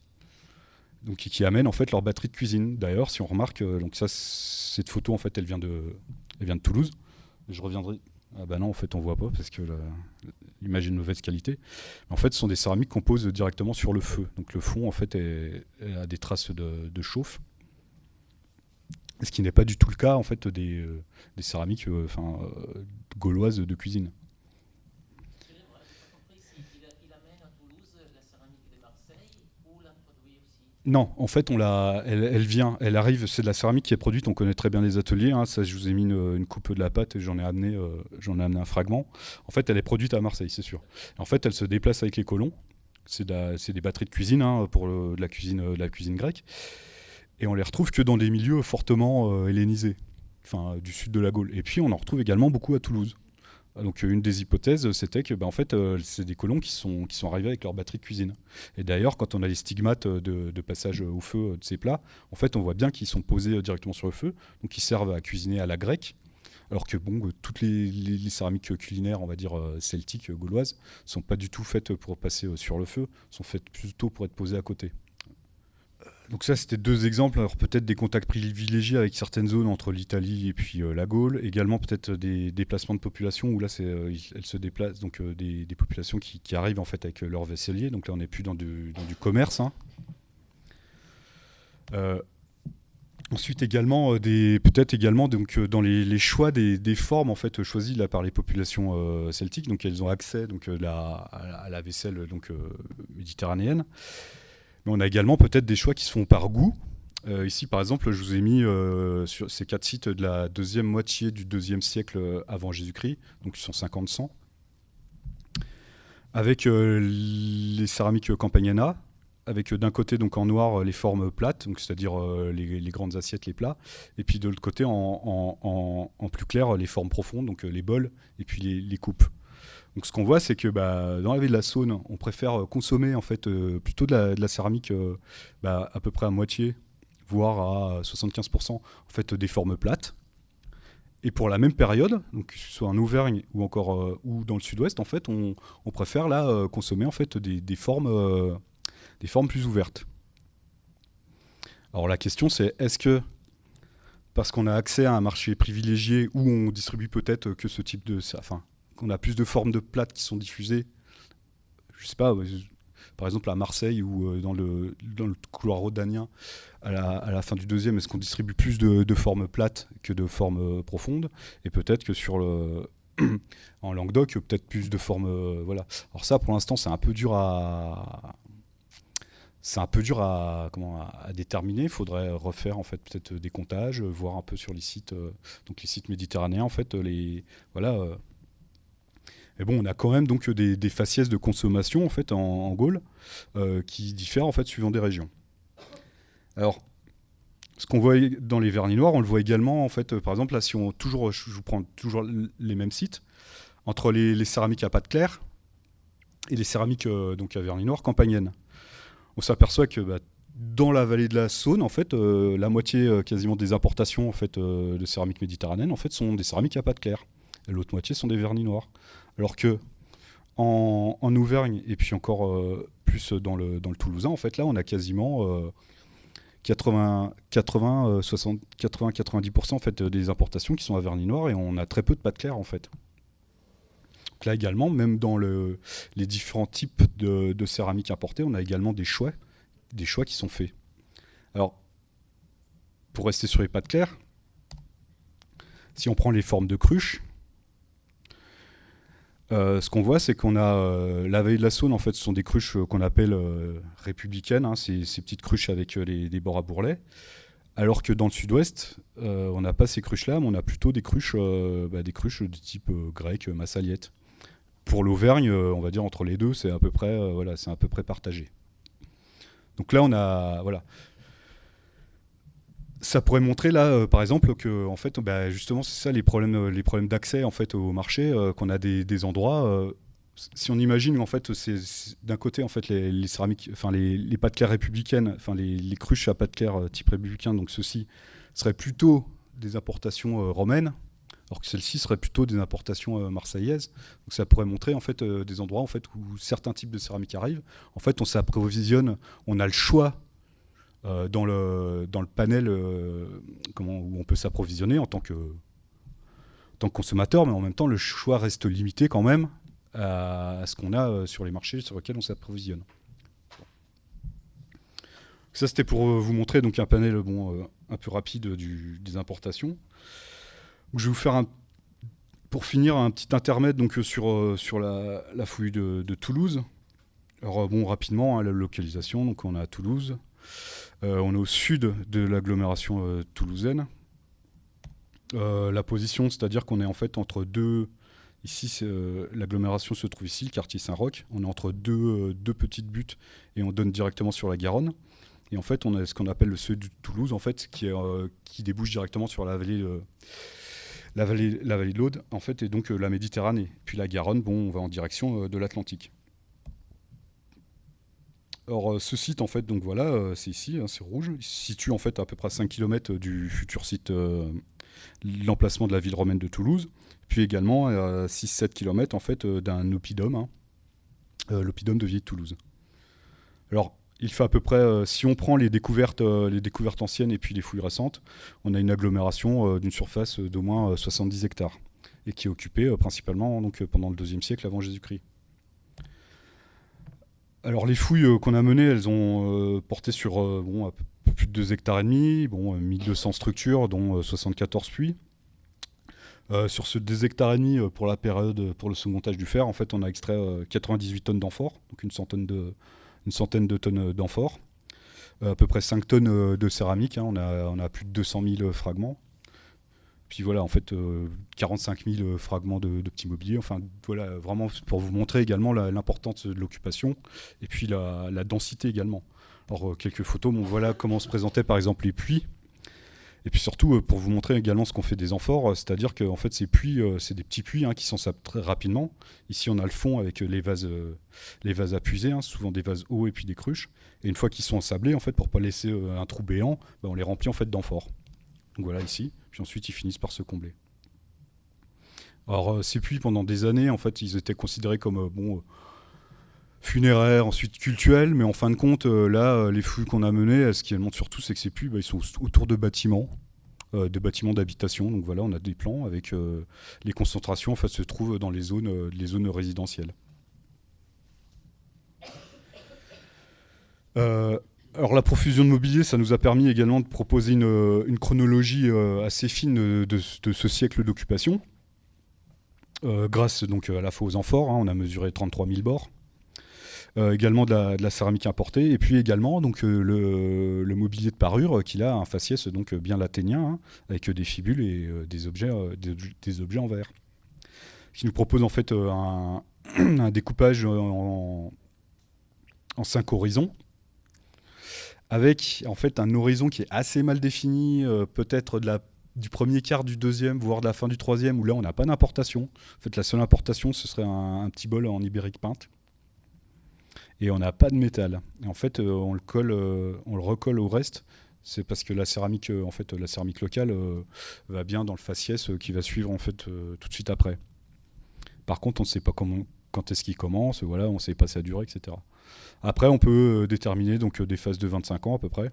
Donc qui amènent en fait leur batterie de cuisine. D'ailleurs, si on remarque, donc ça, cette photo en fait, elle vient de Toulouse. Je reviendrai. Ah bah non, en fait, on voit pas parce que l'image est de mauvaise qualité. Mais en fait, ce sont des céramiques qu'on pose directement sur le feu. Donc le fond en fait a des traces de chauffe. Ce qui n'est pas du tout le cas en fait des céramiques gauloises de cuisine. Non, en fait, elle arrive, c'est de la céramique qui est produite, on connaît très bien les ateliers, hein, ça je vous ai mis une coupe de la pâte et j'en ai amené un fragment. En fait, elle est produite à Marseille, c'est sûr. En fait, elle se déplace avec les colons, c'est des batteries de cuisine hein, pour de la cuisine grecque, et on les retrouve que dans des milieux fortement hellénisés, du sud de la Gaule. Et puis on en retrouve également beaucoup à Toulouse. Donc une des hypothèses, c'était que en fait, c'est des colons qui sont arrivés avec leur batterie de cuisine. Et d'ailleurs, quand on a les stigmates de passage au feu de ces plats, en fait, on voit bien qu'ils sont posés directement sur le feu, donc ils servent à cuisiner à la grecque. Alors que toutes les céramiques culinaires, on va dire celtiques, gauloises, sont pas du tout faites pour passer sur le feu, sont faites plutôt pour être posées à côté. Donc ça, c'était deux exemples. Alors peut-être des contacts privilégiés avec certaines zones entre l'Italie et puis la Gaule. Également peut-être des déplacements de population où là, elles se déplacent, donc des populations qui arrivent en fait avec leurs vaisseliers. Donc là, on n'est plus dans du commerce. Hein. Ensuite également, peut-être également donc, dans les choix des formes en fait, choisies là, par les populations celtiques. Donc elles ont accès donc, à la vaisselle donc, méditerranéenne. Mais on a également peut-être des choix qui se font par goût. Ici, par exemple, je vous ai mis sur ces 4 sites de la deuxième moitié du IIe siècle avant Jésus-Christ, donc ils sont 50-100, avec les céramiques Campagnana, avec d'un côté donc en noir les formes plates, donc c'est-à-dire les grandes assiettes, les plats, et puis de l'autre côté en plus clair les formes profondes, donc les bols et puis les coupes. Donc ce qu'on voit, c'est que dans la ville de la Saône, on préfère consommer en fait, plutôt de la céramique à peu près à moitié, voire à 75% en fait, des formes plates. Et pour la même période, donc que ce soit en Auvergne ou encore ou dans le sud-ouest, en fait, on préfère là consommer en fait, des formes plus ouvertes. Alors la question c'est, est-ce que parce qu'on a accès à un marché privilégié où on distribue peut-être que ce type de... qu'on a plus de formes de plates qui sont diffusées, je sais pas, par exemple à Marseille ou dans le couloir rhodanien à la fin du deuxième, est-ce qu'on distribue plus de formes plates que de formes profondes? Et peut-être que en Languedoc, peut-être plus de formes... voilà. Alors ça, pour l'instant, c'est un peu dur à déterminer. Il faudrait refaire en fait peut-être des comptages, voir un peu sur les sites, donc les sites méditerranéens en fait, Mais bon, on a quand même donc des faciès de consommation en fait en Gaule qui diffèrent en fait suivant des régions. Alors, ce qu'on voit dans les vernis noirs, on le voit également en fait. Par exemple, là, je vous prends toujours les mêmes sites. entre les céramiques à pâte claire et les céramiques donc à vernis noir campagniennes. On s'aperçoit que dans la vallée de la Saône, en fait, la moitié quasiment des importations en fait, de céramique méditerranéenne en fait, sont des céramiques à pâte claire. Et l'autre moitié sont des vernis noirs. Alors que en Auvergne, et puis encore plus dans le Toulousain, en fait, là, on a quasiment 90% en fait, des importations qui sont à vernis noir, et on a très peu de pâte claire, en fait. Donc là également, même dans les différents types de céramique importée, on a également des choix qui sont faits. Alors, pour rester sur les pâtes claires, si on prend les formes de cruches, ce qu'on voit, c'est qu'on a la vallée de la Saône, en fait, ce sont des cruches qu'on appelle républicaines, hein, ces petites cruches avec des bords à bourrelets. Alors que dans le sud-ouest, on n'a pas ces cruches-là, mais on a plutôt des cruches de type grec, massaliette. Pour l'Auvergne, on va dire entre les deux, c'est à peu près, c'est à peu près partagé. Donc là, on a, voilà. Ça pourrait montrer là, par exemple, que en fait, justement, c'est ça les problèmes d'accès en fait au marché, qu'on a des endroits. Si on imagine, en fait, c'est d'un côté en fait les céramiques, enfin les pâtes claires républicaines, enfin les cruches à pâtes claires type républicain, donc ceux-ci seraient plutôt des importations romaines, alors que celles-ci seraient plutôt des importations marseillaises. Donc ça pourrait montrer en fait des endroits en fait où certains types de céramique arrivent. En fait, on s'approvisionne, on a le choix dans le panel où on peut s'approvisionner en tant que consommateur, mais en même temps le choix reste limité quand même à ce qu'on a sur les marchés sur lesquels on s'approvisionne. Ça c'était pour vous montrer donc un panel un peu rapide des importations. Donc, je vais vous faire pour finir un petit intermède donc, sur la fouille de Toulouse. Alors rapidement, hein, la localisation, donc on est à Toulouse. On est au sud de l'agglomération toulousaine. La position, c'est-à-dire qu'on est en fait entre deux. Ici, l'agglomération se trouve ici, le quartier Saint-Roch. On est entre deux petites buttes et on donne directement sur la Garonne. Et en fait, on a ce qu'on appelle le seuil de Toulouse, en fait, qui débouche directement sur la vallée de l'Aude, en fait, et donc la Méditerranée. Puis la Garonne, on va en direction de l'Atlantique. Alors ce site en fait, donc voilà, c'est ici, hein, c'est rouge. Il se situe en fait à peu près 5 km du futur site, l'emplacement de la ville romaine de Toulouse. Puis également à 6-7 km en fait d'un oppidum, hein, l'oppidum de Vieille Toulouse. Alors il fait à peu près, si on prend les découvertes anciennes et puis les fouilles récentes, on a une agglomération d'une surface d'au moins 70 hectares et qui est occupée principalement donc, pendant le IIe siècle avant Jésus-Christ. Alors les fouilles qu'on a menées, elles ont porté sur un peu plus de 2 hectares et demi, 1200 structures, dont 74 puits. Sur ce 2 hectares et demi pour la période, pour le second âge du fer, en fait, on a extrait 98 tonnes d'amphore, donc une centaine de tonnes d'amphore, à peu près 5 tonnes de céramique, hein, on a plus de 200 000 fragments. Puis voilà, en fait, 45 000 fragments de petits mobiliers. Enfin, voilà, vraiment pour vous montrer également l'importance de l'occupation et puis la densité également. Alors, quelques photos, voilà comment se présentaient par exemple les puits. Et puis surtout, pour vous montrer également ce qu'on fait des amphores, c'est-à-dire que en fait, ces puits, c'est des petits puits qui s'ensablent très rapidement. Ici, on a le fond avec les vases à puiser, hein, souvent des vases hauts et puis des cruches. Et une fois qu'ils sont ensablés, en fait, pour ne pas laisser un trou béant, on les remplit en fait d'amphores. Donc voilà, ici. Puis ensuite, ils finissent par se combler. Alors, ces puits, pendant des années, en fait, ils étaient considérés comme funéraires, ensuite cultuels, mais en fin de compte, là, les fouilles qu'on a menées, ce qui montre surtout, c'est que ces puits, ils sont autour de bâtiments d'habitation. Donc voilà, on a des plans avec les concentrations, en fait, se trouvent dans les zones résidentielles. Alors la profusion de mobilier, ça nous a permis également de proposer une chronologie assez fine de ce siècle d'occupation. Grâce donc à la fois aux amphores, hein, on a mesuré 33 000 bords. Également de la céramique importée, et puis également donc, le mobilier de parure qu'il a un faciès donc, bien laténien, hein, avec des fibules et des objets en verre. Qui nous propose en fait un découpage en 5 horizons, avec en fait un horizon qui est assez mal défini, peut-être de du premier quart du deuxième, voire de la fin du troisième, où là on n'a pas d'importation. En fait, la seule importation, ce serait un petit bol en ibérique peinte. Et on n'a pas de métal. Et en fait, on le recolle au reste. C'est parce que la céramique, la céramique locale va bien dans le faciès qui va suivre en fait tout de suite après. Par contre, on ne sait pas quand est-ce qu'il commence. Voilà, on ne sait pas sa durée, etc. Après, on peut déterminer donc des phases de 25 ans à peu près.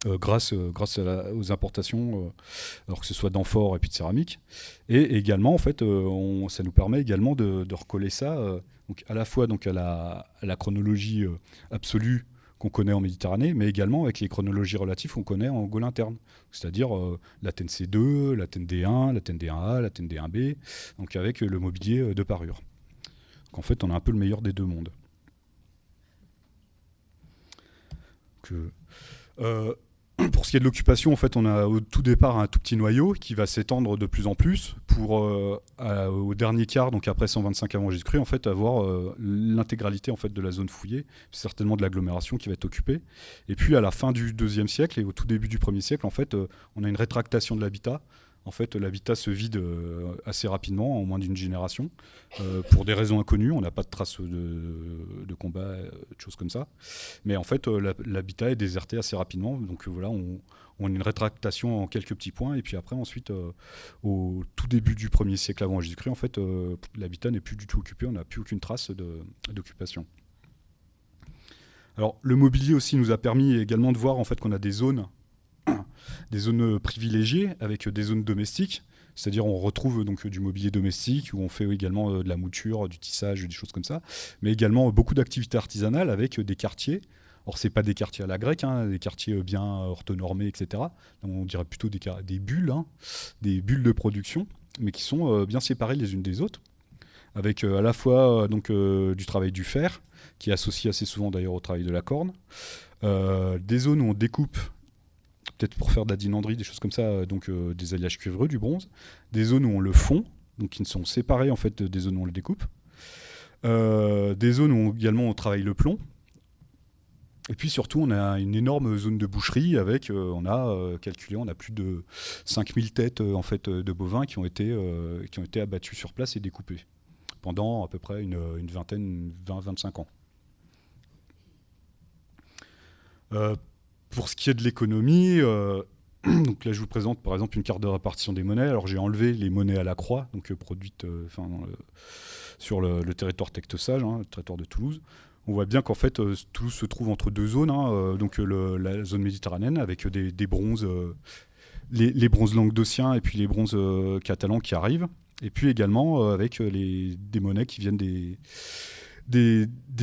Grâce aux importations, alors que ce soit d'amphores et puis de céramique. Et également, en fait, ça nous permet également de recoller ça donc à la fois donc à la chronologie absolue qu'on connaît en Méditerranée, mais également avec les chronologies relatives qu'on connaît en Gaule interne. C'est-à-dire la TNC2, la TND1, la TND1A, la TND1B, donc avec le mobilier de parure. Donc en fait, on a un peu le meilleur des deux mondes. Pour ce qui est de l'occupation, en fait, on a au tout départ un tout petit noyau qui va s'étendre de plus en plus pour, au dernier quart, donc après 125 avant Jésus-Christ, en fait, avoir l'intégralité en fait, de la zone fouillée, certainement de l'agglomération qui va être occupée. Et puis à la fin du IIe siècle et au tout début du 1er siècle, en fait, on a une rétractation de l'habitat. En fait, l'habitat se vide assez rapidement, en moins d'une génération, pour des raisons inconnues. On n'a pas de traces de combat, de choses comme ça. Mais en fait, l'habitat est déserté assez rapidement. Donc voilà, on a une rétractation en quelques petits points. Et puis après, ensuite, au tout début du 1er siècle avant Jésus-Christ, en fait, l'habitat n'est plus du tout occupé. On n'a plus aucune trace d'occupation. Alors, le mobilier aussi nous a permis également de voir en fait, qu'on a des zones privilégiées avec des zones domestiques, c'est-à-dire on retrouve donc du mobilier domestique où on fait également de la mouture, du tissage, des choses comme ça, mais également beaucoup d'activités artisanales avec des quartiers. Or c'est pas des quartiers à la grecque, des quartiers bien orthonormés, etc. On dirait plutôt des bulles, des bulles de production, mais qui sont bien séparées les unes des autres, avec à la fois du travail du fer, qui est associé assez souvent d'ailleurs au travail de la corne, des zones où on découpe peut-être pour faire de la dinanderie, des choses comme ça, donc des alliages cuivreux, du bronze, des zones où on le fond, donc qui ne sont séparées en fait des zones où on le découpe, des zones où également on travaille le plomb, et puis surtout on a une énorme zone de boucherie avec, on a calculé, on a plus de 5000 têtes en fait, de bovins qui ont été abattus sur place et découpés pendant à peu près une vingtaine, 20-25 ans. Pour ce qui est de l'économie, donc là je vous présente par exemple une carte de répartition des monnaies. Alors j'ai enlevé les monnaies à la croix, donc produites sur le territoire tectosage, le territoire de Toulouse. On voit bien qu'en fait Toulouse se trouve entre deux zones, donc la zone méditerranéenne avec des bronzes, les bronzes languedociens et puis les bronzes catalans qui arrivent, et puis également avec des monnaies qui viennent des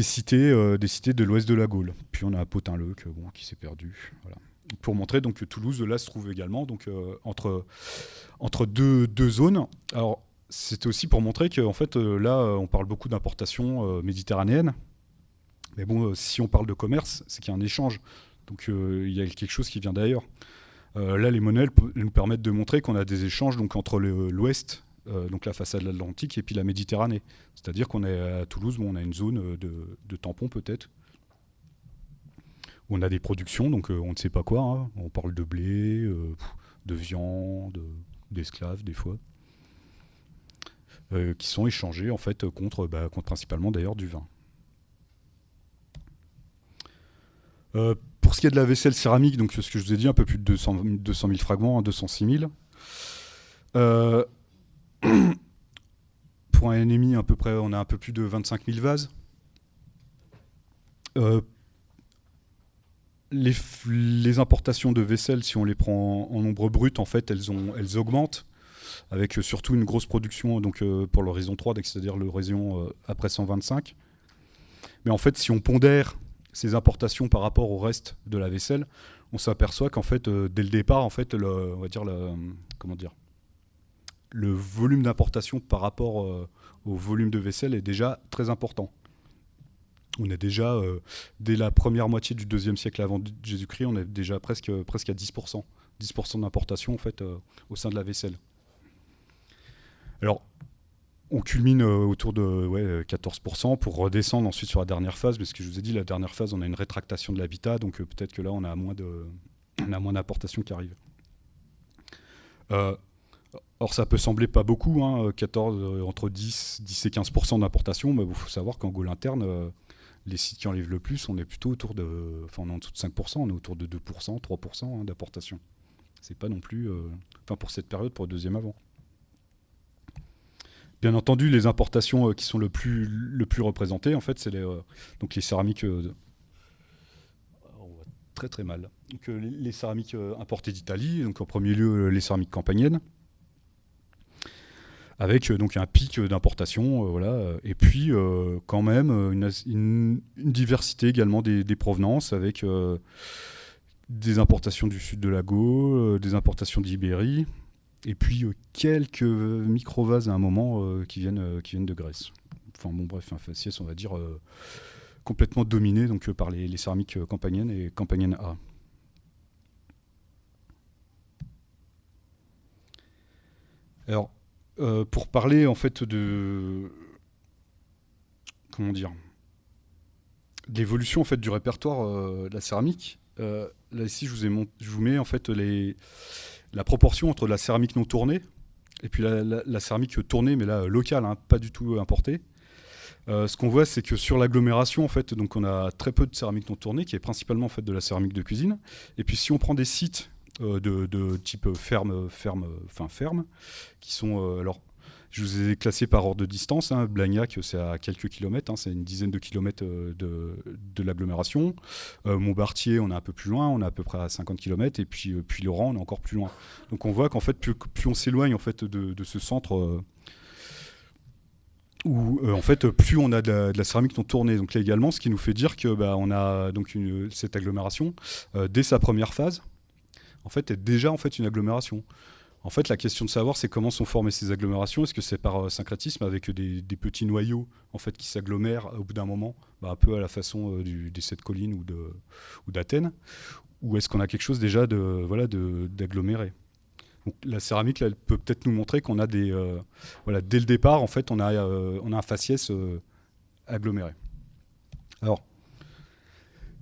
cités de l'ouest de la Gaule. Puis on a Potin-Leuc qui s'est perdu. Voilà. Pour montrer donc, que Toulouse là, se trouve également donc, entre deux zones. Alors c'était aussi pour montrer qu'en fait là on parle beaucoup d'importation méditerranéenne. Mais bon, si on parle de commerce, c'est qu'il y a un échange. Donc il y a quelque chose qui vient d'ailleurs. Là les monnaies nous permettent de montrer qu'on a des échanges donc, entre l'ouest, donc la façade de l'Atlantique et puis la Méditerranée. C'est-à-dire qu'on est à Toulouse, on a une zone de tampons peut-être, où on a des productions, donc on ne sait pas quoi. On parle de blé, de viande, d'esclaves des fois, qui sont échangés en fait contre principalement d'ailleurs du vin. Pour ce qui est de la vaisselle céramique, donc ce que je vous ai dit, un peu plus de 200 000 fragments, 206 000. Pour un NMI, à peu près, on a un peu plus de 25 000 vases. Les importations de vaisselle, si on les prend en nombre brut, en fait, elles augmentent, avec surtout une grosse production donc, pour l'horizon 3, c'est-à-dire l'horizon après 125. Mais en fait, si on pondère ces importations par rapport au reste de la vaisselle, on s'aperçoit qu'en fait, dès le départ, en fait, le volume d'importation par rapport au volume de vaisselle est déjà très important. On est déjà, dès la première moitié du IIe siècle avant Jésus-Christ, on est déjà presque à 10%. 10% d'importation en fait, au sein de la vaisselle. Alors, on culmine autour de 14% pour redescendre ensuite sur la dernière phase, parce que je vous ai dit, la dernière phase, on a une rétractation de l'habitat, donc peut-être que là, on a moins d'importations qui arrivent. Euh, Or, ça peut sembler pas beaucoup, hein, 14, entre 10 et 15% d'importation, mais il faut savoir qu'en Gaule interne, les sites qui enlèvent le plus, on est plutôt autour de, enfin, on est en dessous de 5%, on est autour de 2%, 3% d'importation. C'est pas non plus, enfin, pour cette période, pour le deuxième avant. Bien entendu, les importations qui sont le plus représentées, en fait, c'est donc les céramiques. On voit très très mal. Donc, les céramiques importées d'Italie, donc en premier lieu les céramiques campaniennes, avec donc un pic d'importation, voilà. Et puis quand même une diversité également des provenances, avec des importations du sud de la Gaule, des importations d'Ibérie, et puis quelques micro-vases à un moment qui viennent de Grèce. Enfin bon, bref, un faciès, on va dire, complètement dominé donc, par les céramiques campaniennes et campaniennes A. Alors, pour parler en fait de, comment dire, de l'évolution en fait du répertoire de la céramique, là ici je vous mets en fait la proportion entre la céramique non tournée et puis la céramique tournée, mais là locale, hein, pas du tout importée. Ce qu'on voit, c'est que sur l'agglomération, en fait, donc on a très peu de céramique non tournée, qui est principalement en fait de la céramique de cuisine. Et puis si on prend des sites de type ferme, qui sont alors, je vous ai classés par ordre de distance. Hein. Blagnac, c'est à quelques kilomètres, hein, c'est une dizaine de kilomètres de l'agglomération. Montbartier, on est un peu plus loin, on est à peu près à 50 kilomètres. Et puis Laurent, on est encore plus loin. Donc on voit qu'en fait, plus on s'éloigne en fait de ce centre. Où en fait plus on a de la céramique non tournée. Donc là également, ce qui nous fait dire que on a donc cette agglomération dès sa première phase en fait est déjà en fait une agglomération. En fait, la question de savoir, c'est comment sont formées ces agglomérations. Est-ce que c'est par syncrétisme avec des petits noyaux en fait qui s'agglomèrent au bout d'un moment, un peu à la façon des Sept Collines ou d'Athènes, ou est-ce qu'on a quelque chose déjà d'aggloméré? Donc, la céramique, là, elle peut peut-être nous montrer qu'on a dès le départ, en fait, on a un faciès aggloméré. Alors,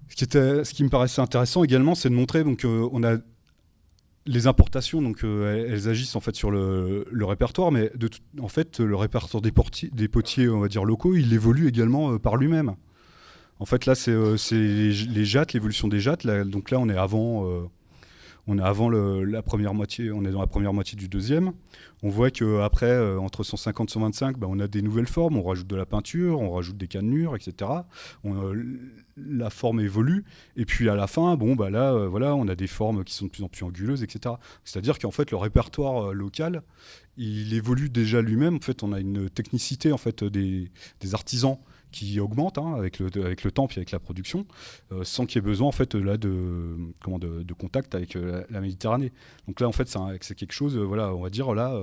ce qui me paraissait intéressant également, c'est de montrer donc on a les importations, donc elles agissent en fait sur le répertoire, mais en fait, le répertoire des potiers, on va dire locaux, il évolue également par lui-même. En fait, là, c'est les jattes, l'évolution des jattes. Là, donc là, on est avant. La première moitié, on est dans la première moitié du deuxième. On voit qu'après, entre 150 et 125, on a des nouvelles formes, on rajoute de la peinture, on rajoute des cannelures, etc. La forme évolue, et puis à la fin, on a des formes qui sont de plus en plus anguleuses, etc. C'est-à-dire qu'en fait, le répertoire local, il évolue déjà lui-même. En fait, on a une technicité en fait, des artisans qui augmente avec le temps puis avec la production, sans qu'il y ait besoin en fait là de contact avec la Méditerranée. Donc là en fait c'est quelque chose, on va dire là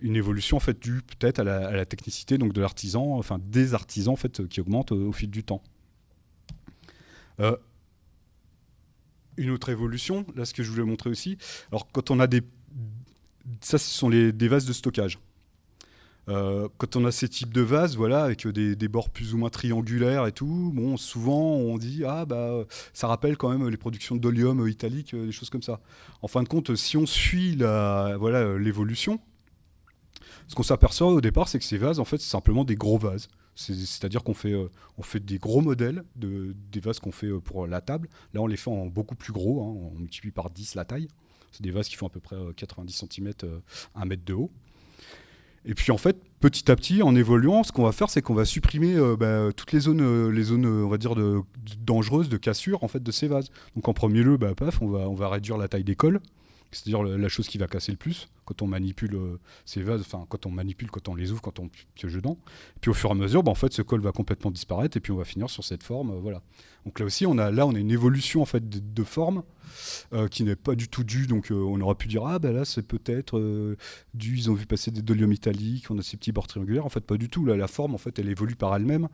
une évolution en fait due peut-être à la technicité donc de l'artisan, enfin des artisans en fait qui augmentent au fil du temps. Une autre évolution, là ce que je voulais montrer aussi, alors quand on a ça ce sont des vases de stockage. Quand on a ces types de vases, avec des bords plus ou moins triangulaires et tout, souvent on dit ça rappelle quand même les productions d'ollium italique, des choses comme ça. En fin de compte, si on suit l'évolution, ce qu'on s'aperçoit au départ, c'est que ces vases, en fait, c'est simplement des gros vases. C'est-à-dire qu'on fait, on fait des gros modèles des vases qu'on fait pour la table. Là, on les fait en beaucoup plus gros, hein, on multiplie par 10 la taille. C'est des vases qui font à peu près 90 cm, 1 mètre de haut. Et puis en fait, petit à petit, en évoluant, ce qu'on va faire, c'est qu'on va supprimer toutes les zones, on va dire, dangereuses, de cassure en fait, de ces vases. Donc en premier lieu, on va réduire la taille des cols, c'est-à-dire la chose qui va casser le plus quand on manipule ces vases, enfin quand on les ouvre, quand on pioche dedans. Et puis au fur et à mesure, en fait, ce col va complètement disparaître et puis on va finir sur cette forme, voilà. Donc là aussi, on a une évolution en fait de forme qui n'est pas du tout due. Donc on aurait pu dire là c'est peut-être dû, ils ont vu passer des dolium italiques, on a ces petits bords triangulaires. En fait, pas du tout. Là, la forme en fait, elle évolue par elle-même.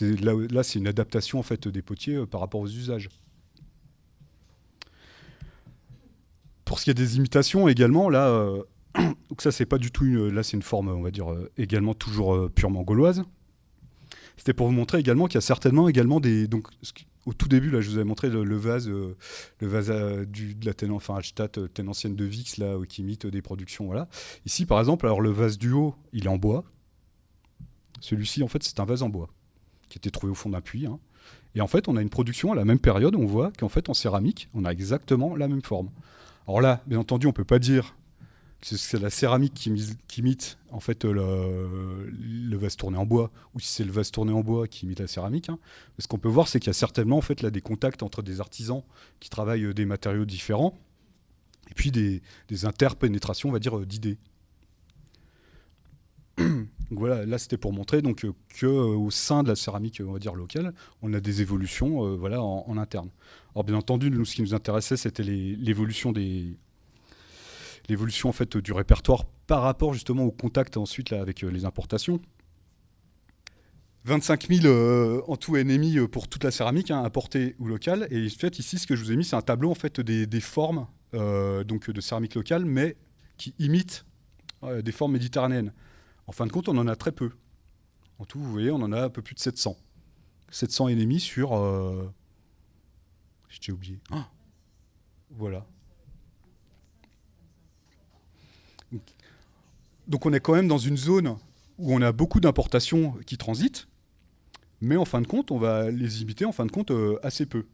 Là, c'est une adaptation en fait des potiers par rapport aux usages. Pour ce qui est des imitations également, là, donc ça c'est pas du tout là c'est une forme, on va dire également toujours purement gauloise. C'était pour vous montrer également qu'il y a certainement également au tout début, là, je vous avais montré le vase, de la enfin, Hallstatt, Tenancienne de Vix, là, qui imite des productions. Voilà. Ici, par exemple, alors le vase du haut, il est en bois. Celui-ci, en fait, c'est un vase en bois qui était trouvé au fond d'un puits. Hein. Et en fait, on a une production à la même période, on voit qu'en fait, en céramique, on a exactement la même forme. Alors là, bien entendu, on ne peut pas dire que c'est la céramique qui imite en fait, le vase tourné en bois, ou si c'est le vase tourné en bois qui imite la céramique. Hein. Ce qu'on peut voir, c'est qu'il y a certainement en fait, là, des contacts entre des artisans qui travaillent des matériaux différents, et puis des interpénétrations, on va dire, d'idées. Donc voilà, là c'était pour montrer donc, qu'au sein de la céramique, on va dire locale, on a des évolutions voilà, en interne. Alors bien entendu, nous, ce qui nous intéressait, c'était l'évolution en fait, du répertoire par rapport justement au contact ensuite là, avec les importations. 25 000 en tout NMI pour toute la céramique, hein, importée ou locale. Et en fait, ici, ce que je vous ai mis, c'est un tableau en fait, des formes donc, de céramique locale, mais qui imitent des formes méditerranéennes. En fin de compte, on en a très peu. En tout, vous voyez, on en a un peu plus de 700. 700 ennemis sur... J'ai oublié. Ah, voilà. Donc on est quand même dans une zone où on a beaucoup d'importations qui transitent, mais en fin de compte, on va les imiter en fin de compte assez peu.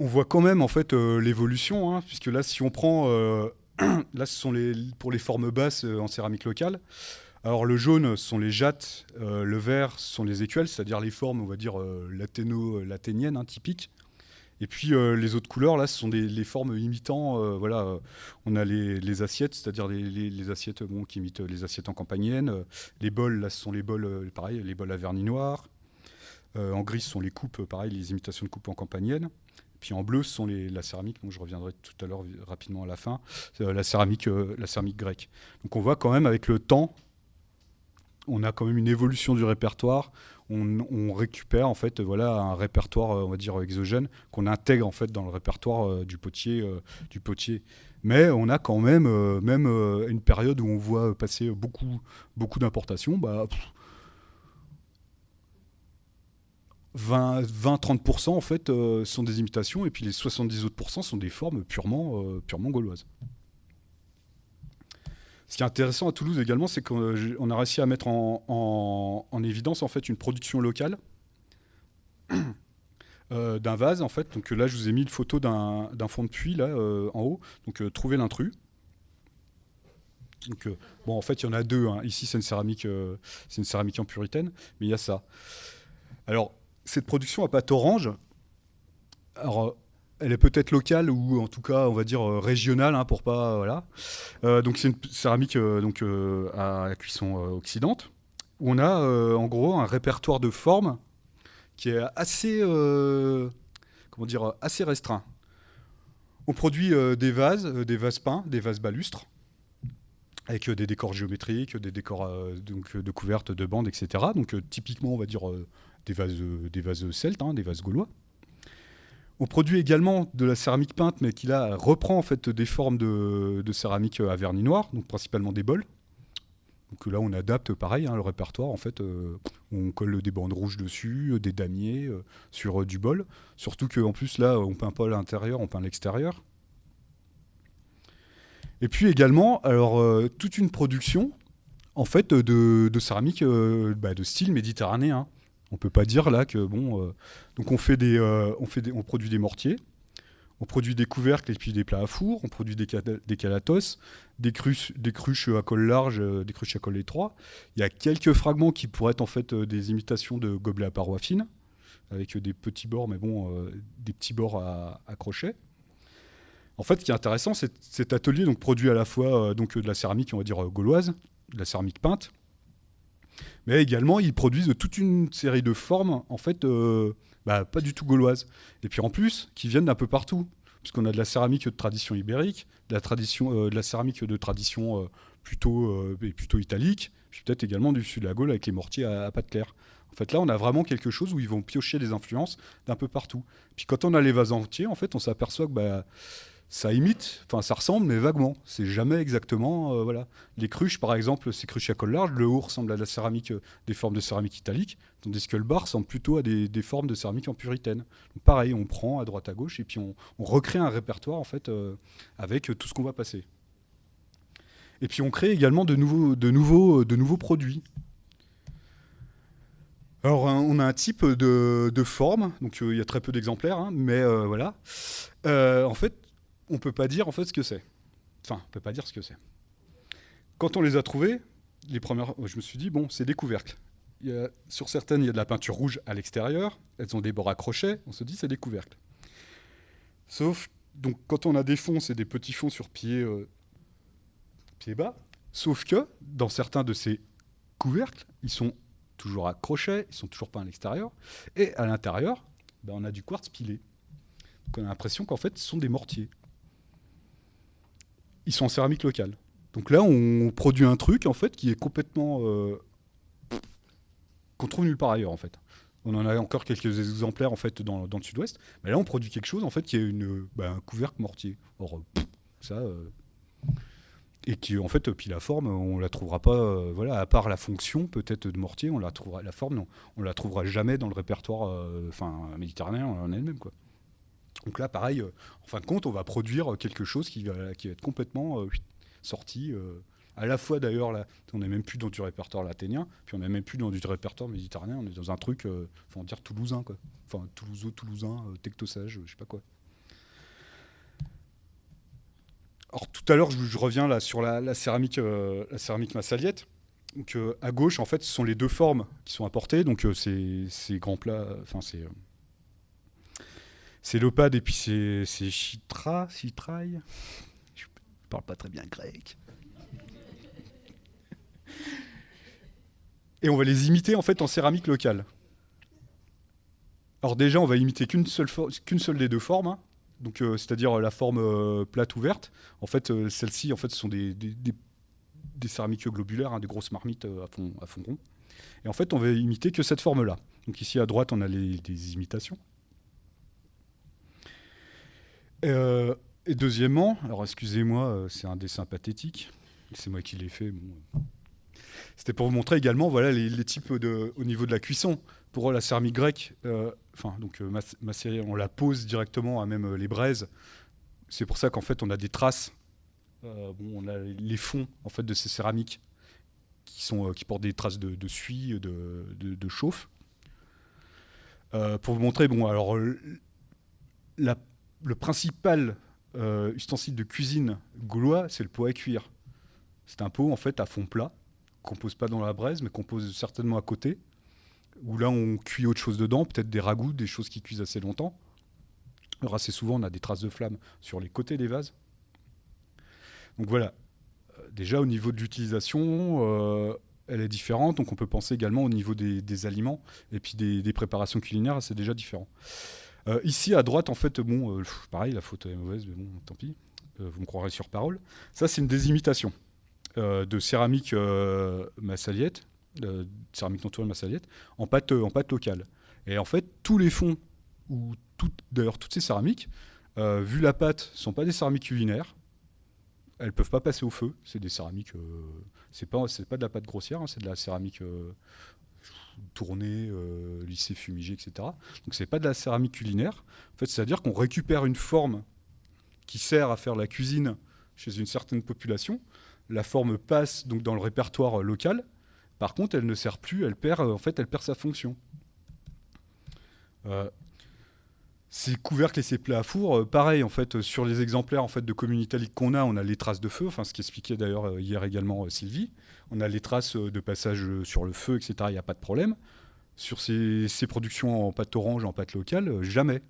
On voit quand même en fait l'évolution, hein, puisque là, si on prend... là, ce sont pour les formes basses en céramique locale. Alors le jaune, ce sont les jattes, le vert, ce sont les écuelles, c'est-à-dire les formes, on va dire, lathéniennes, hein, typiques. Et puis les autres couleurs, là, ce sont les formes imitant, voilà, on a les assiettes, c'est-à-dire les assiettes qui imitent les assiettes en campanienne. Les bols, là, ce sont les bols, pareil, les bols à vernis noir. En gris, ce sont les coupes, pareil, les imitations de coupes en campanienne. Puis en bleu, ce sont la céramique, donc je reviendrai tout à l'heure rapidement à la fin, la céramique grecque. Donc on voit quand même avec le temps, on a quand même une évolution du répertoire. On récupère en fait voilà un répertoire on va dire exogène qu'on intègre en fait dans le répertoire du potier. Mais on a quand même une période où on voit passer beaucoup d'importations. 20-30% en fait sont des imitations et puis les 70 autres % sont des formes purement gauloises. Ce qui est intéressant à Toulouse également, c'est qu'on a réussi à mettre en évidence en fait une production locale d'un vase en fait. Donc là, je vous ai mis une photo d'un fond de puits là en haut. Donc trouver l'intrus. Donc bon, en fait, il y en a deux. Hein. Ici, c'est une céramique en puritaine, mais il y a ça. Alors cette production à pâte orange. Alors elle est peut-être locale ou en tout cas, on va dire régionale, hein, pour pas voilà. Donc c'est une céramique à cuisson oxydante où on a en gros un répertoire de formes qui est assez assez restreint. On produit des vases peints, des vases balustres avec des décors géométriques, des décors de couvertes, de bandes, etc. Donc typiquement, on va dire des vases celtes, hein, des vases gaulois. On produit également de la céramique peinte, mais qui là reprend en fait des formes de céramique à vernis noir, donc principalement des bols. Donc là, on adapte pareil, hein, le répertoire. En fait, on colle des bandes rouges dessus, des damiers sur du bol. Surtout qu'en plus là, on peint pas l'intérieur, on peint l'extérieur. Et puis également, alors toute une production en fait de céramique de style méditerranéen. On peut pas dire là que bon. Donc on produit des mortiers, on produit des couvercles et puis des plats à four, on produit des calatos, des cruches à col large, des cruches à col étroit. Il y a quelques fragments qui pourraient être en fait des imitations de gobelets à parois fines, avec des petits bords, mais bon, des petits bords à crochet. En fait, ce qui est intéressant, c'est cet atelier donc produit à la fois de la céramique, on va dire gauloise, de la céramique peinte, mais également ils produisent toute une série de formes en fait pas du tout gauloises. Et puis en plus, qui viennent d'un peu partout, puisqu'on a de la céramique de tradition ibérique, de la céramique de tradition plutôt italique, puis peut-être également du sud de la Gaule avec les mortiers à pâte claire. En fait, là, on a vraiment quelque chose où ils vont piocher des influences d'un peu partout. Puis quand on a les vases entiers, en fait, on s'aperçoit que ça imite, enfin ça ressemble, mais vaguement. C'est jamais exactement, voilà. Les cruches, par exemple, ces cruches à col large, le haut ressemble à la céramique, des formes de céramique italique, tandis que le bas ressemble plutôt à des formes de céramique en puritaine. Donc pareil, on prend à droite à gauche et puis on recrée un répertoire en fait avec tout ce qu'on va passer. Et puis on crée également de nouveaux produits. Alors on a un type de forme, donc il y a très peu d'exemplaires, hein, mais voilà. En fait, on peut pas dire en fait ce que c'est. Enfin, on peut pas dire ce que c'est. Quand on les a trouvés, les premières, je me suis dit bon, c'est des couvercles. Sur certaines, il y a de la peinture rouge à l'extérieur. Elles ont des bords à crochets. On se dit c'est des couvercles. Sauf donc quand on a des fonds, c'est des petits fonds sur pied bas. Sauf que dans certains de ces couvercles, ils sont toujours à crochet, ils sont toujours peints à l'extérieur. Et à l'intérieur, ben, on a du quartz pilé. Donc on a l'impression qu'en fait, ce sont des mortiers. Ils sont en céramique locale. Donc là, on produit un truc en fait qui est complètement qu'on trouve nulle part ailleurs en fait. On en a encore quelques exemplaires en fait dans le sud-ouest, mais là on produit quelque chose en fait qui est un couvercle mortier. Or ça et qui en fait puis la forme on la trouvera pas voilà, à part la fonction peut-être de mortier, on la trouvera, la forme non, on la trouvera jamais dans le répertoire méditerranéen en elle-même quoi. Donc là pareil en fin de compte on va produire quelque chose qui va être complètement sorti à la fois d'ailleurs là on n'est même plus dans du répertoire lathénien puis on n'est même plus dans du répertoire méditerranéen, on est dans un truc faut en dire toulousain quoi, enfin toulousain tectosage je sais pas quoi. Alors tout à l'heure je reviens là sur la céramique Massaliette. Donc à gauche en fait ce sont les deux formes qui sont apportées, donc c'est grands plats, enfin c'est l'opade et puis c'est chitraille. Je parle pas très bien grec. Et on va les imiter en fait en céramique locale. Alors déjà on va imiter qu'une seule des deux formes, hein. Donc c'est-à-dire la forme plate ouverte. En fait celles-ci en fait ce sont des céramiques globulaires, hein, des grosses marmites à fond rond. Et en fait on va imiter que cette forme-là. Donc ici à droite on a des imitations. Et deuxièmement, alors excusez-moi, c'est un dessin pathétique, c'est moi qui l'ai fait. Bon. C'était pour vous montrer également voilà, les types au niveau de la cuisson. Pour la céramique grecque, on la pose directement à même les braises. C'est pour ça qu'en fait on a des traces. On a les fonds en fait, de ces céramiques qui portent des traces de suie, de chauffe. Pour vous montrer, bon alors le principal ustensile de cuisine gaulois, c'est le pot à cuire. C'est un pot en fait à fond plat, qu'on pose pas dans la braise, mais qu'on pose certainement à côté, où là on cuit autre chose dedans, peut-être des ragoûts, des choses qui cuisent assez longtemps. Alors assez souvent on a des traces de flamme sur les côtés des vases. Donc voilà, déjà au niveau de l'utilisation, elle est différente, donc on peut penser également au niveau des aliments et puis des préparations culinaires, c'est déjà différent. Ici à droite en fait, pareil la photo est mauvaise, mais bon tant pis, vous me croirez sur parole. Ça c'est une des imitations de céramique Massaliette, céramique naturelle Massaliette, en pâte locale. Et en fait, tous les fonds, d'ailleurs toutes ces céramiques, vu la pâte, ne sont pas des céramiques culinaires. Elles ne peuvent pas passer au feu. C'est des céramiques, c'est pas de la pâte grossière, hein, c'est de la céramique tournée, lissée, fumigée, etc. Donc c'est pas de la céramique culinaire. En fait, c'est-à-dire qu'on récupère une forme qui sert à faire la cuisine chez une certaine population. La forme passe donc dans le répertoire local. Par contre, elle ne sert plus, elle perd sa fonction. Ces couvercles et ces plats à four, pareil, en fait, sur les exemplaires en fait, de communes italiques qu'on a, on a les traces de feu, enfin, ce qu'expliquait d'ailleurs hier également Sylvie. On a les traces de passage sur le feu, etc., il n'y a pas de problème. Sur ces productions en pâte orange, en pâte locale, jamais.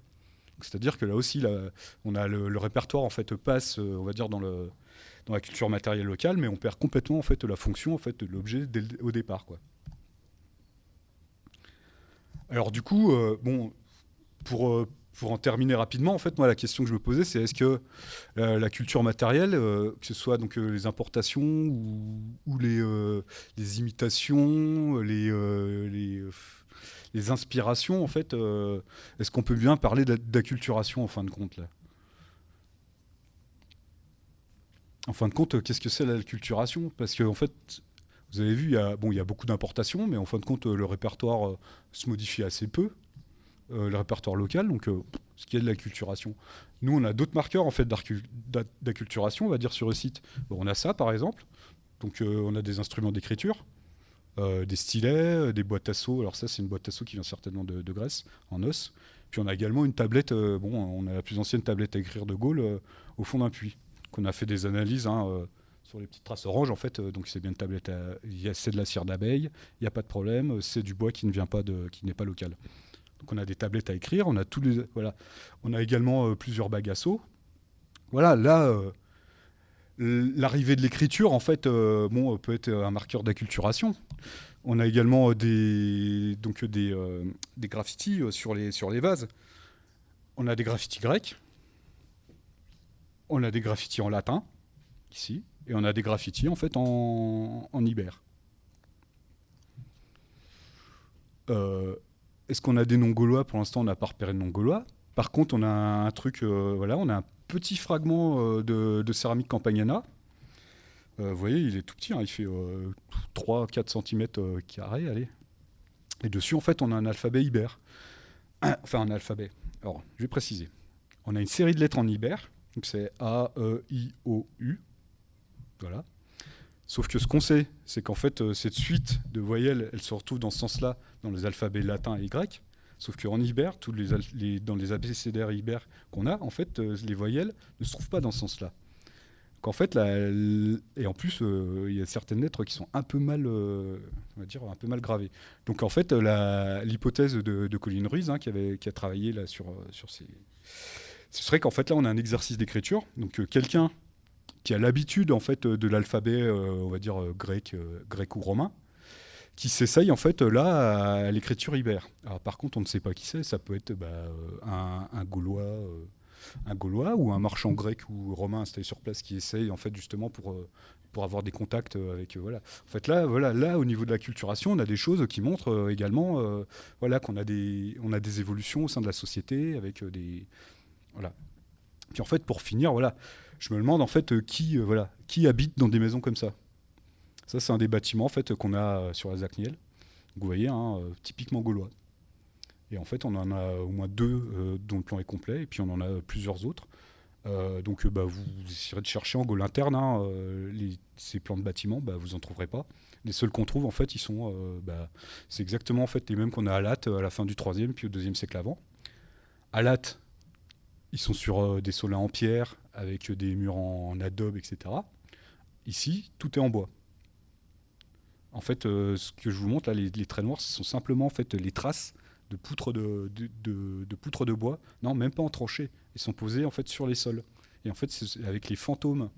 C'est-à-dire que là aussi, on a le répertoire en fait, passe, on va dire, dans la culture matérielle locale, mais on perd complètement en fait, la fonction en fait, de l'objet au départ, quoi. Alors du coup, pour en terminer rapidement, en fait, moi, la question que je me posais, c'est est-ce que la culture matérielle, que ce soit donc, les importations ou les imitations, les inspirations, en fait, est-ce qu'on peut bien parler d'acculturation en fin de compte là ? En fin de compte, qu'est-ce que c'est l'acculturation? Parce que en fait, vous avez vu, il y a beaucoup d'importations, mais en fin de compte, le répertoire se modifie assez peu, le répertoire local, donc ce qui est de l'acculturation. Nous, on a d'autres marqueurs en fait d'acculturation, on va dire, sur le site. Bon, on a ça, par exemple. Donc, on a des instruments d'écriture, des stylets, des boîtes à sceaux. Alors ça, c'est une boîte à sceaux qui vient certainement de Grèce, en os. Puis on a également une tablette, on a la plus ancienne tablette à écrire de Gaulle au fond d'un puits, qu'on a fait des analyses sur les petites traces oranges en fait. Donc c'est bien une tablette, c'est de la cire d'abeille, il n'y a pas de problème, c'est du bois qui ne vient pas qui n'est pas local. Donc on a des tablettes à écrire, on a voilà, on a également plusieurs bagues à sceaux. Voilà, là, l'arrivée de l'écriture en fait, peut être un marqueur d'acculturation. On a également des graffitis sur les vases. On a des graffitis grecs, on a des graffitis en latin, ici, et on a des graffitis en fait en ibère. Est-ce qu'on a des noms gaulois? Pour l'instant, on n'a pas repéré de noms gaulois. Par contre, on a un truc, on a un petit fragment de céramique campagnana. Vous voyez, il est tout petit, hein, il fait 3-4 cm carrés, allez. Et dessus, en fait, on a un alphabet ibère. Enfin, un alphabet. Alors, je vais préciser. On a une série de lettres en ibère. Donc, c'est A, E, I, O, U. Voilà. Sauf que ce qu'on sait, c'est qu'en fait, cette suite de voyelles, elle se retrouve dans ce sens-là, dans les alphabets latins et grecs. Sauf qu'en ibère, dans les abécédaires ibères qu'on a, en fait, les voyelles ne se trouvent pas dans ce sens-là. Qu'en fait, et en plus, il y a certaines lettres qui sont un peu mal, on va dire, un peu mal gravées. Donc en fait, l'hypothèse de Colin Ruiz, hein, qui a travaillé là sur ces, ce serait qu'en fait là, on a un exercice d'écriture. Donc quelqu'un qui a l'habitude en fait de l'alphabet, on va dire grec ou romain, qui s'essaye en fait là à l'écriture ibère. Alors par contre, on ne sait pas qui c'est. Ça peut être un Gaulois. Un Gaulois ou un marchand grec ou romain installé sur place qui essaye en fait justement pour avoir des contacts avec voilà. En fait là au niveau de la culturation, on a des choses qui montrent également qu'on a des évolutions au sein de la société avec des voilà. Puis en fait pour finir je me demande en fait qui habite dans des maisons comme ça. Ça c'est un des bâtiments en fait qu'on a sur la Zacniel. Vous voyez typiquement gaulois. Et en fait, on en a au moins 2 dont le plan est complet, et puis on en a plusieurs autres. Donc vous essayerez de chercher en Gaule interne ces plans de bâtiments, vous n'en trouverez pas. Les seuls qu'on trouve, en fait, ils sont, c'est exactement en fait, les mêmes qu'on a à Latte à la fin du 3e puis au 2e siècle avant. À Latte, ils sont sur des solins en pierre, avec des murs en adobe, etc. Ici, tout est en bois. En fait, ce que je vous montre, là, les traits noirs, ce sont simplement en fait, les traces de poutres de poutres de bois, non, même pas en tranchées. Ils sont posés en fait sur les sols. Et en fait, avec les fantômes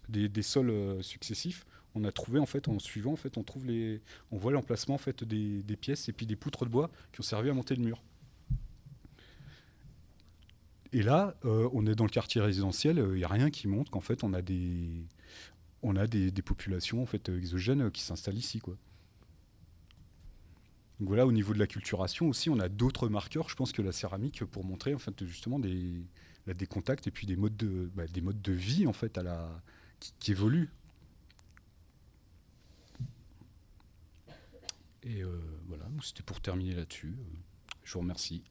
des sols successifs, on a trouvé en fait en suivant, en fait, on voit l'emplacement en fait des pièces et puis des poutres de bois qui ont servi à monter le mur. Et là, on est dans le quartier résidentiel. Il n'y a rien qui montre qu'en fait on a des populations en fait exogènes qui s'installent ici, quoi. Donc voilà, au niveau de la culturation aussi, on a d'autres marqueurs, je pense, que la céramique pour montrer en fait justement des contacts et puis des modes de vie en fait qui évoluent. Et voilà, c'était pour terminer là-dessus. Je vous remercie.